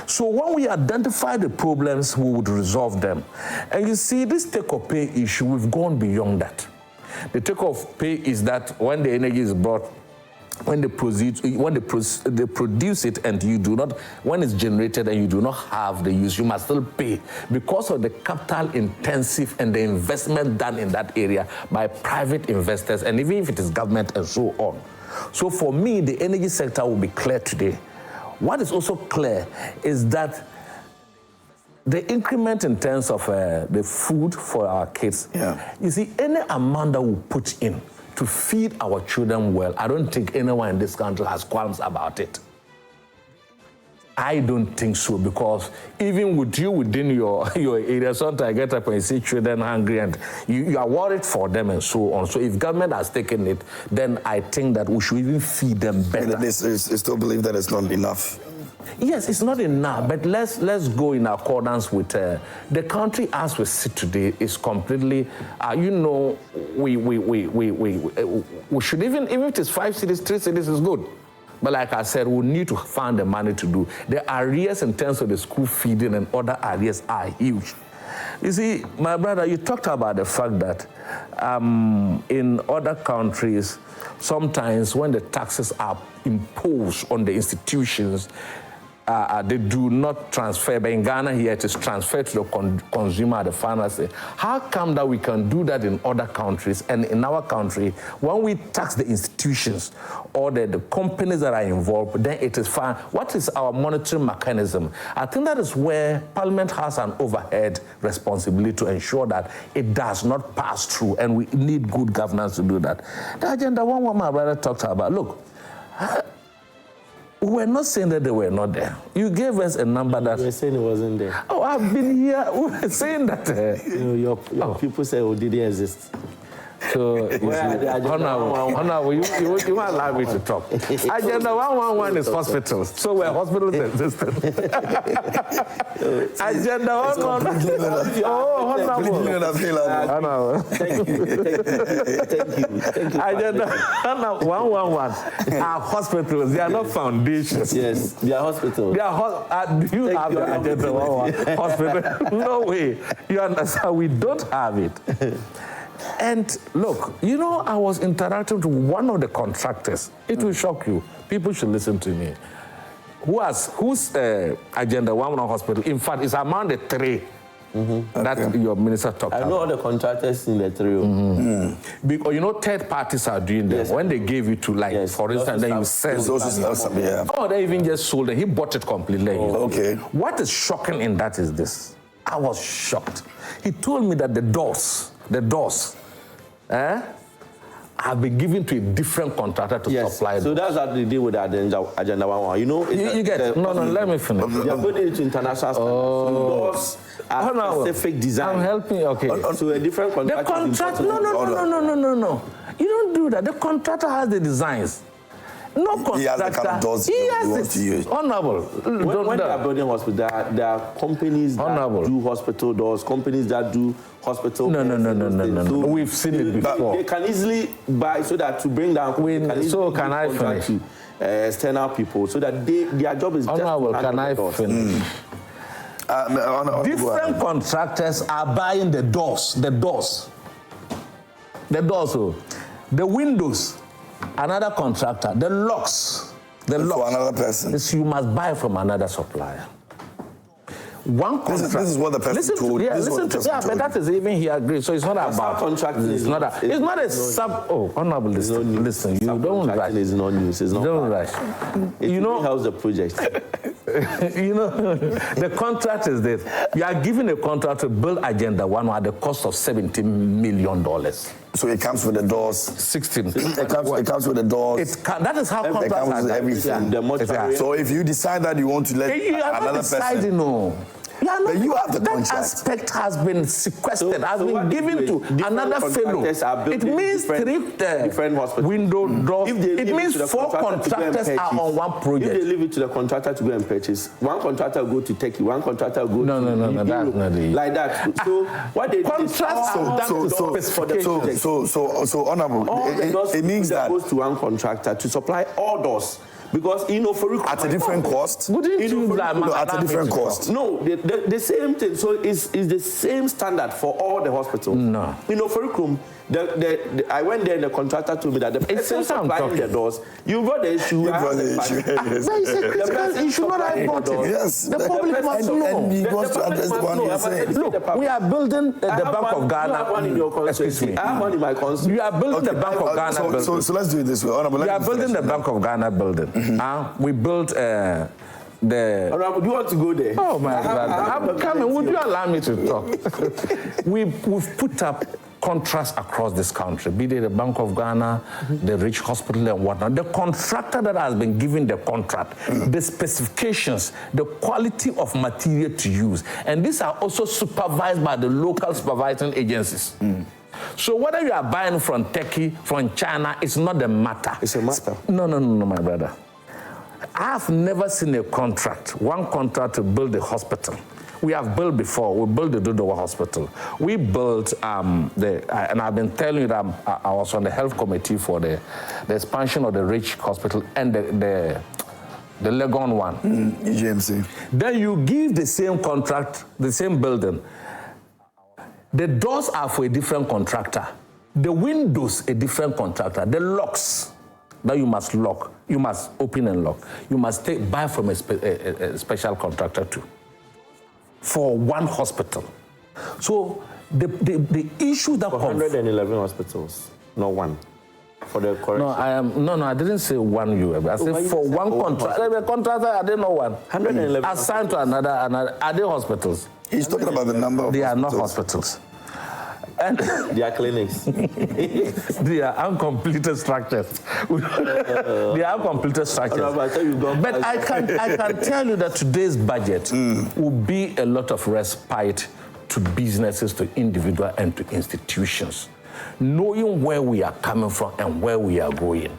So when we identify the problems, we would resolve them. And you see, this take-or-pay issue, we've gone beyond that. The take-or-pay is that when the energy is brought, when they produce it and you do not, when it's generated and you do not have the use, you must still pay because of the capital intensive and the investment done in that area by private investors, and even if it is government and so on. So for me, the energy sector will be clear today. What is also clear is that the increment in terms of the food for our kids, you see, any amount that we put in to feed our children well, I don't think anyone in this country has qualms about it. I don't think so, because even with you within your area, sometimes I get up and you see children hungry and you are worried for them and so on. So if government has taken it, then I think that we should even feed them better. I still believe that it's not enough. Yes, it's not enough, but let's go in accordance with the country as we sit today is completely, we should even if it is 5 cities, 3 cities is good. But like I said, we need to find the money to do. The arrears in terms of the school feeding and other arrears are huge. You see, my brother, you talked about the fact that in other countries, sometimes when the taxes are imposed on the institutions, they do not transfer. But in Ghana here, it is transferred to the consumer at the pharmacy. How come that we can do that in other countries, and in our country, when we tax the institutions or the companies that are involved, then it is fine? What is our monitoring mechanism? I think that is where Parliament has an overhead responsibility to ensure that it does not pass through, and we need good governance to do that. The agenda one what my brother talked about, look, we're not saying that they were not there. You gave us a number that... You were saying it wasn't there. Oh, I've been here. We were saying that... your people say it didn't exist. So, Honorable, you won't allow me to talk. Agenda 111 is hospitals. So we're hospitals existing. Agenda 111... Oh, Honorable. Thank you. Agenda 111 are hospitals. They are not foundations. Yes, they are hospitals. They are do you have the Agenda 111 hospital? No way. You understand? We don't have it. And look, you know, I was interacting with one of the contractors. It will shock you. People should listen to me. Whose Agenda 111 hospital? In fact, it's among the 3 that your minister talked about. I know all the contractors in the 3. Because, you know, third parties are doing that. Yes. When they gave it to, like, for instance, then you sell. Oh, they even just sold it. He bought it completely. Okay. What is shocking in that is this. I was shocked. He told me that the doors, have been given to a different contractor to supply them. So that's how they deal with the Agenda 111. You know, you get no, let me finish. They are putting it to international standards. So doors are specific design. I'm helping. Okay. So a different contractor. The contract. No. You don't do that. The contractor has the designs. No contractor. He has the kind of doors he wants to use. Honorable. When they are building hospitals, there are companies that do hospital doors, companies that do hospital. No. We've seen it before. They can easily buy so that to bring down. So can I finish? External people, so that their job is just. Honorable, can I finish? Different contractors are buying the doors, the windows. Another contractor, the locks. For another person. You must buy from another supplier. One contractor. This is what the person told you. But that is even he agrees. So it's not about contracting. It's not a sub. Oh, honorable, listen. You don't rush. It's not news. It's not. Don't rush. You know how's the project? You know, the contract is this. You are given a contract to build Agenda 1 at the cost of $17 million. So it comes with the doors. 16. It comes with the doors. That is how contracts comes with everything. Yeah. So if you decide that you want to let another person, but you have the contract. That aspect has been sequestered, has been given to another fellow. It means different window doors. It means 4 contractors are on one project. If they leave it to the contractor to go and purchase, one contractor will go to Turkey, one contractor will go to Europe, that's not it. Like that. So what they contracts so honorable. All the doors it means that goes to one contractor to supply all doors. Because, at a different cost? Wouldn't you at a different cost? No, the same thing. So it's the same standard for all the hospitals. No. For I went there and the contractor told me that the person supplying the doors, you got the issue. You got the issue. Yes. The issue not I brought it. Yes. The public must know. And he wants to address the one you're saying. Look, we are building the Bank of Ghana. I have one in your constituency. I have one in my constituency. You are building the Bank of Ghana building. So let's do it this way. We are building the Bank of Ghana building. We built the... Do you want to go there? Oh, my God. I'm coming. Would you allow me to talk? We've put up contracts across this country, be it the Bank of Ghana, the Rich Hospital and whatnot. The contractor that has been given the contract, the specifications, the quality of material to use, and these are also supervised by the local supervising agencies. So whether you are buying from Turkey, from China, it's not the matter. It's a matter. No, my brother. I've never seen one contract to build a hospital. We have built before. We built the Dodowa Hospital. We built and I've been telling you that I was on the health committee for the expansion of the Rich Hospital and the Legon one. EGMC. Then you give the same contract, the same building. The doors are for a different contractor. The windows, a different contractor. The locks that you must lock, you must open and lock. You must buy from a special contractor too. For one hospital. So the issue that... For 111 hospitals, not one. For the correction. No, I didn't say one UM. I said for one contract. The contractor, I didn't know one. 111 assigned to another, are they hospitals? He's talking about the number of They hospitals. are not hospitals. And they are clinics. They are uncompleted structures. They are uncompleted structures. But I can tell you that today's budget will be a lot of respite to businesses, to individuals, and to institutions, knowing where we are coming from and where we are going.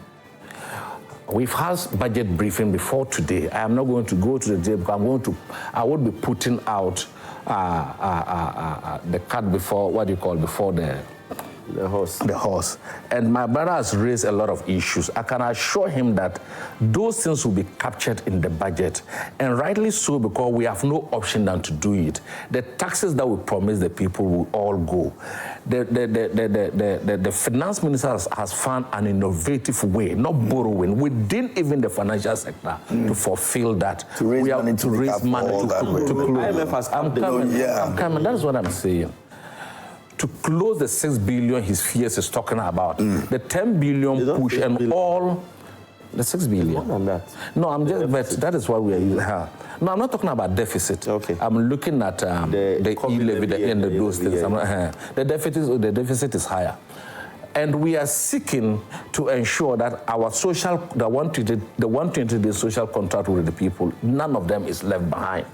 We've had budget briefing before today. I am not going to go to the day because I will be putting out the cart before, before the horse. And my brother has raised a lot of issues. I can assure him that those things will be captured in the budget, and rightly so, because we have no option than to do it. The taxes that we promise the people will all go. The finance minister has found an innovative way, not borrowing, within even the financial sector to fulfill that. To raise money to close. I'm coming. That is what I'm saying. To close the 6 billion his fears is talking about, the 10 billion push and all, the 6 billion. More than that. No, but that is what we are using. No, I'm not talking about deficit. Okay. I'm looking at the e-levy and those things. The deficit is higher. And we are seeking to ensure that our the 120-day social contract with the people, none of them is left behind.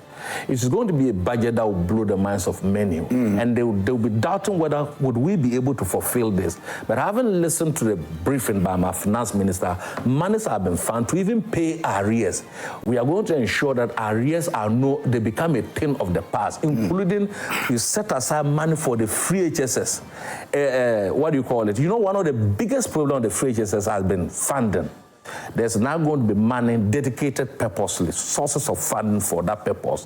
It's going to be a budget that will blow the minds of many. And they'll be doubting whether would we be able to fulfill this. But having listened to the briefing by my finance minister, monies have been found to even pay arrears. We are going to ensure that arrears they become a thing of the past, including you set aside money for the free HSS. What do you call it? You know, one of the biggest problems of the free HSS has been funding. There's now going to be money dedicated purposely, sources of funding for that purpose.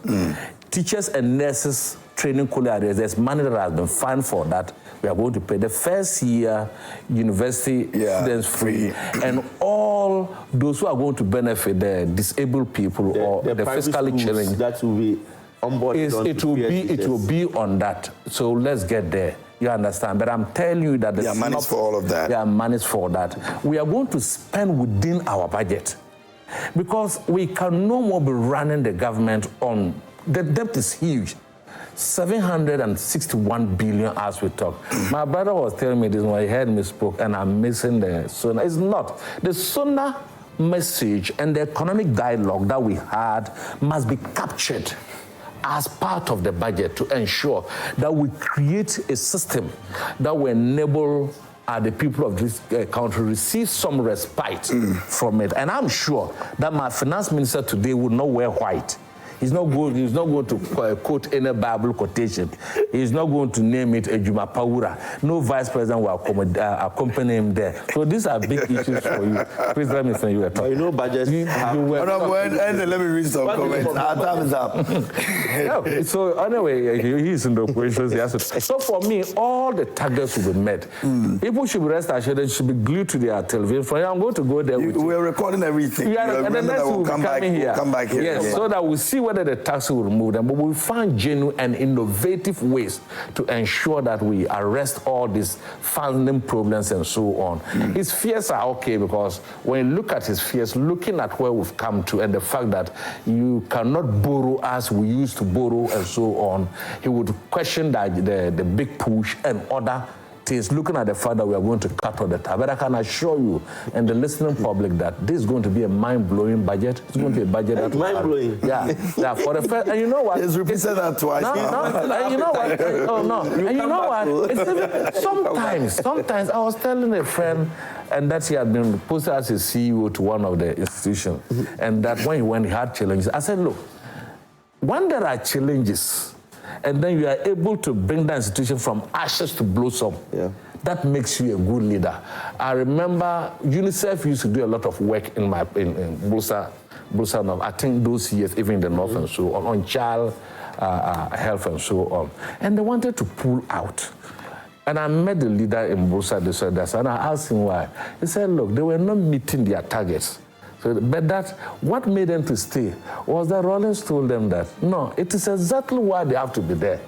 Teachers and nurses training college, there's money that has been funded for that. We are going to pay the first year university students free. And all those who are going to benefit, the disabled people or the fiscally challenged. That will be on board. It will be on that. So let's get there. You understand? But I'm telling you that there are monies for all of that. There are monies for that. We are going to spend within our budget, because we can no more be running the government on the debt is huge. 761 billion as we talk. My brother was telling me this when he heard me spoke, and I'm missing the SONA. It's not. The SONA message and the economic dialogue that we had must be captured as part of the budget to ensure that we create a system that will enable the people of this country receive some respite from it. And I'm sure that my finance minister today would not wear white. He's not going to quote any Bible quotation. He's not going to name it Ejuma Paura. No vice president will accompany him there. So these are big issues for you. Please let me say you were talking. You know, budget. Let me read some comments. Our time is up. No, so anyway, he's in the questions. So for me, all the targets will be met. People should be rest assured they should be glued to their television. For I'm going to go there with you. We're recording everything. And the next we'll come back here. We'll come back here. Yes, so that we'll see whether the tax will remove them. But we'll find genuine and innovative ways to ensure that we arrest all these funding problems and so on. His fears are okay because when you look at his fears, looking at where we've come to and the fact that you cannot borrow as we used to borrow and so on, he would question that the big push and other things, looking at the fact that we are going to cut all the time. But I can assure you and the listening public that this is going to be a mind-blowing budget. It's going to be a budget that mind-blowing. Yeah, for the first, and you know what? He's repeated that twice. No, and you know what? Oh no, and you know what? It's even, sometimes I was telling a friend, and that he had been posted as a CEO to one of the institutions, and that when he had challenges, I said, look, when there are challenges, and then you are able to bring the institution from ashes to blossom, that makes you a good leader. I remember UNICEF used to do a lot of work in Busa North, I think those years, even in the North and so on child health and so on. And they wanted to pull out. And I met the leader in Busa, and I asked him why. He said, look, they were not meeting their targets. So, but what made them to stay was that Rollins told them that, no, it is exactly why they have to be there.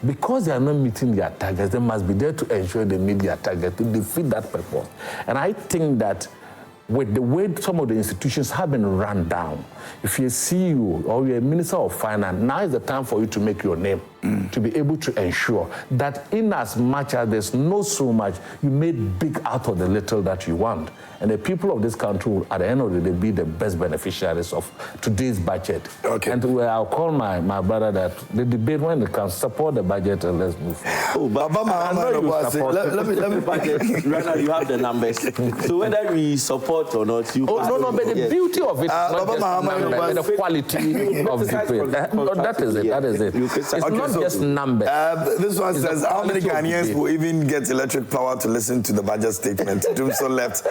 Because they are not meeting their targets, they must be there to ensure they meet their target, to defeat that purpose. And I think that with the way some of the institutions have been run down, if you're a CEO or you're a Minister of Finance, now is the time for you to make your name, to be able to ensure that in as much as there's no so much, you made big out of the little that you want. And the people of this country will, at the end of the day, be the best beneficiaries of today's budget. Okay. And I'll call my brother that the debate, when it comes, support the budget and let's move forward. Let me budget. Right now you have the numbers. So whether we support or not, you... but the beauty of it is not just numbers, the quality of the debate. That is it. It's not just numbers. This one says, how many Ghanaians will even get electric power to listen to the budget statement? Dumso left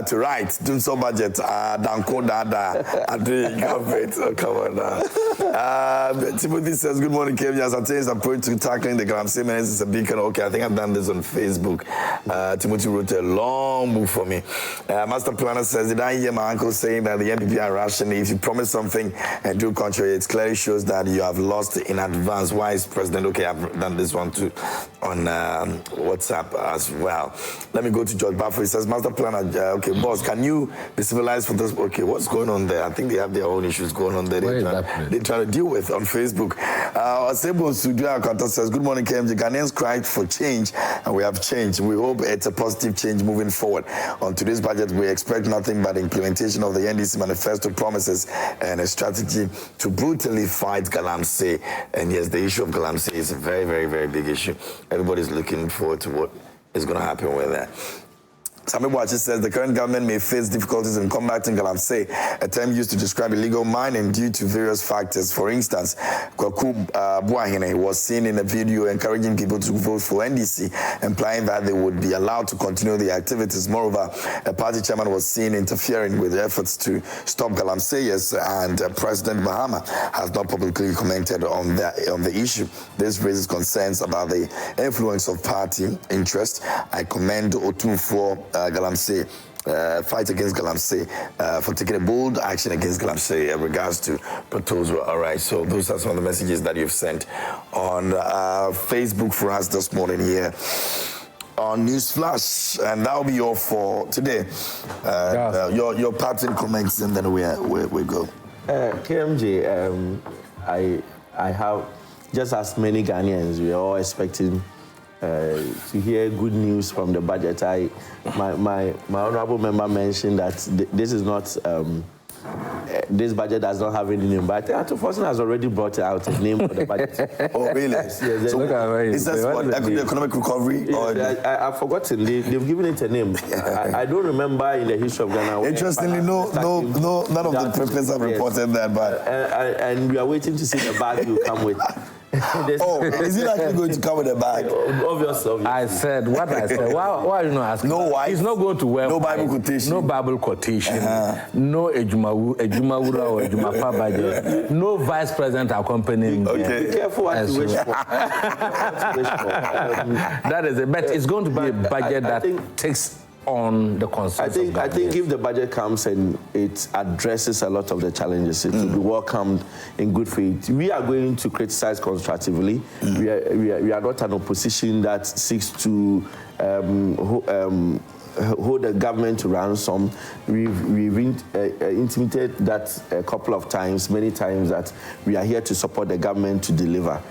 to right. Dumso budget. Danko Dada. Government. Come on. Timothy says, good morning, Kevin. Asantehene's approach to tackling the Galamsey menace is a beacon. Okay, I think I've done this on Facebook. Timothy wrote a long book for me. Master Planner says, did I hear my uncle saying that the NPP are rational? If you promise something and do contrary, it clearly shows that you have lost in advance. Why is President? Okay, I've done this one too on WhatsApp as well. Let me go to George Baffo. He says, Master Planner, okay, boss, can you be civilized for this? Okay, what's going on there? I think they have their own issues going on there. They try to deal with on Facebook. Osebo Sudua Akanta says, good morning, KMG. Ghanaians cried for change, and we have changed. We hope it's a positive change moving forward. On today's budget, we expect nothing but the implementation of the NDC manifesto promises and a strategy to brutally fight Galamsey. And yes, the issue of Galamsey is a very, very, very big issue. Everybody's looking forward to what is going to happen with that. Sami Boachi says the current government may face difficulties in combating Galamsey, a term used to describe illegal mining due to various factors. For instance, Kwaku Buahene was seen in a video encouraging people to vote for NDC, implying that they would be allowed to continue the activities. Moreover, a party chairman was seen interfering with efforts to stop Galamseyers, and President Mahama has not publicly commented on the issue. This raises concerns about the influence of party interest. I commend Otu for Galamsey, fight against Galamsey, for taking a bold action against Galamsey in regards to proposal. All right, so those are some of the messages that you've sent on Facebook for us this morning here on Newsflash, and that'll be all for today. Your parting comments, and then we go. KMJ, I have just as many Ghanaians. We are all expecting to hear good news from the budget. My honorable member mentioned that this is not this budget does not have any name, but Asantehene has already brought out a name for the budget. Oh, really? Yes. So is that what, economic recovery? I've forgotten. They've given it a name. I don't remember in the history of Ghana. Interestingly, none of the papers have reported that, but... and we are waiting to see the bag you come with. Is he actually going to come with a bag? Obviously. I said what I said. Why are you not asking? No wife. He's not going to wear. No Bible quotation. No Bible quotation. No Ejumawura or Ejumapa budget. No vice president accompanying. Okay. Be careful what you wish for. That is it. But it's going to be a budget that takes on the concerns. I think if the budget comes and it addresses a lot of the challenges, it will be welcomed in good faith. We are going to criticize constructively. We are not an opposition that seeks to hold the government to ransom. We've intimated that a couple of times, many times, that we are here to support the government to deliver.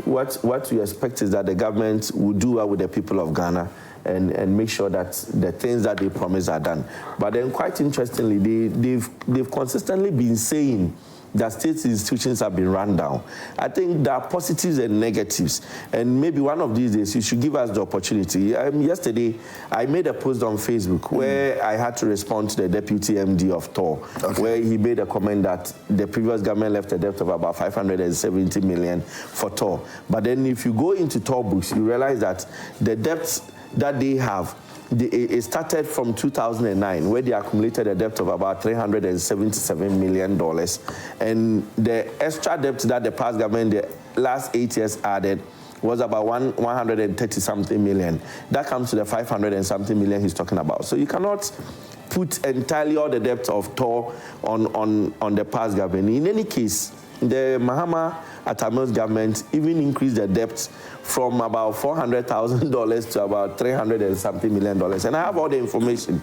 What we expect is that the government will do well with the people of Ghana and make sure that the things that they promise are done. But then, quite interestingly, they've consistently been saying that state institutions have been run down. I think there are positives and negatives, and maybe one of these days you should give us the opportunity. Yesterday, I made a post on Facebook where I had to respond to the deputy MD of TOR, where he made a comment that the previous government left a debt of about 570 million for TOR. But then if you go into TOR books, you realize that the debts that they have, it started from 2009, where they accumulated a debt of about $377 million. And the extra debt that the past government, the last 8 years added, was about 130-something million. That comes to the 500 and something million he's talking about. So you cannot put entirely all the debt of TOR on the past government. In any case, the Mahama Atamil's government even increased the debt from about $400,000 to about $300 and something million. And I have all the information.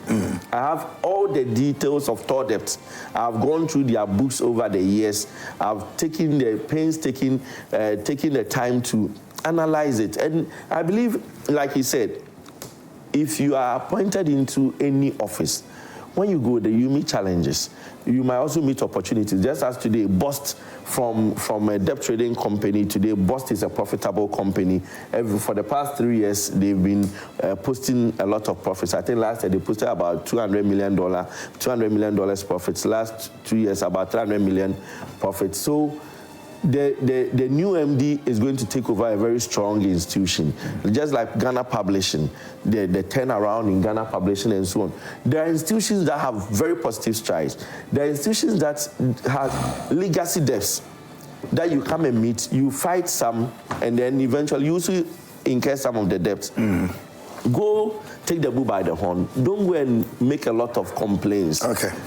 I have all the details of TOR debts. I've gone through their books over the years. I've taken the pains, taking the time to analyze it. And I believe, like he said, if you are appointed into any office, when you go there, you meet challenges. You might also meet opportunities. Just as today, Bust from a debt trading company, today Bust is a profitable company. For the past 3 years, they've been posting a lot of profits. I think last year they posted about $200 million profits. Last 2 years, about $300 million profits. So the new MD is going to take over a very strong institution, just like Ghana Publishing, the turnaround in Ghana Publishing and so on. There are institutions that have very positive strides. There are institutions that have legacy debts that you come and meet, you fight some, and then eventually you also incur some of the debts. Go take the bull by the horn. Don't go and make a lot of complaints.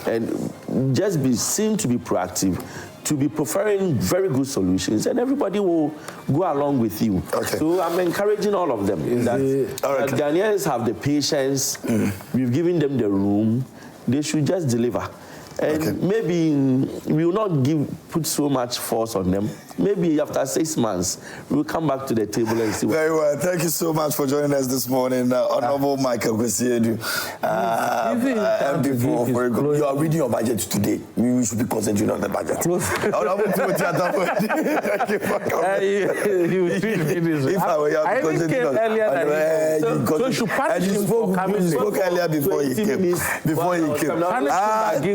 And just seem to be proactive, to be preferring very good solutions, and everybody will go along with you. So I'm encouraging all of them that Ghanaians have the patience. We've given them the room. They should just deliver. And maybe we will not put so much force on them. Maybe after 6 months, we'll come back to the table and see what... Very well. Thank you so much for joining us this morning. Honorable Michael Kwesiedu, MP for you are reading your budget today. We should be concentrating on the budget. Honorable Timothy Atapo, thank you for coming. If I were you, I would be concentrating on... So you should punish him for coming. You spoke earlier before he came.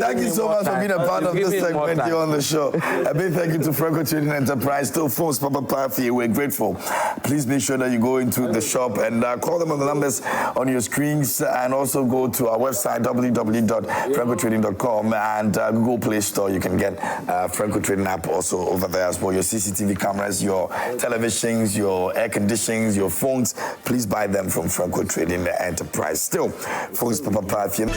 Thank you so much for being a part of this segment here on the show. A big thank you to Franco Trading Enterprise. Still phones, Papa Parfie. We're grateful. Please make sure that you go into the shop and call them on the numbers on your screens, and also go to our website www.francotrading.com and Google Play Store. You can get Franco Trading app also over there as well. Your CCTV cameras, your televisions, your air conditionings, your phones. Please buy them from Franco Trading Enterprise. Still phones, Papa Parfie.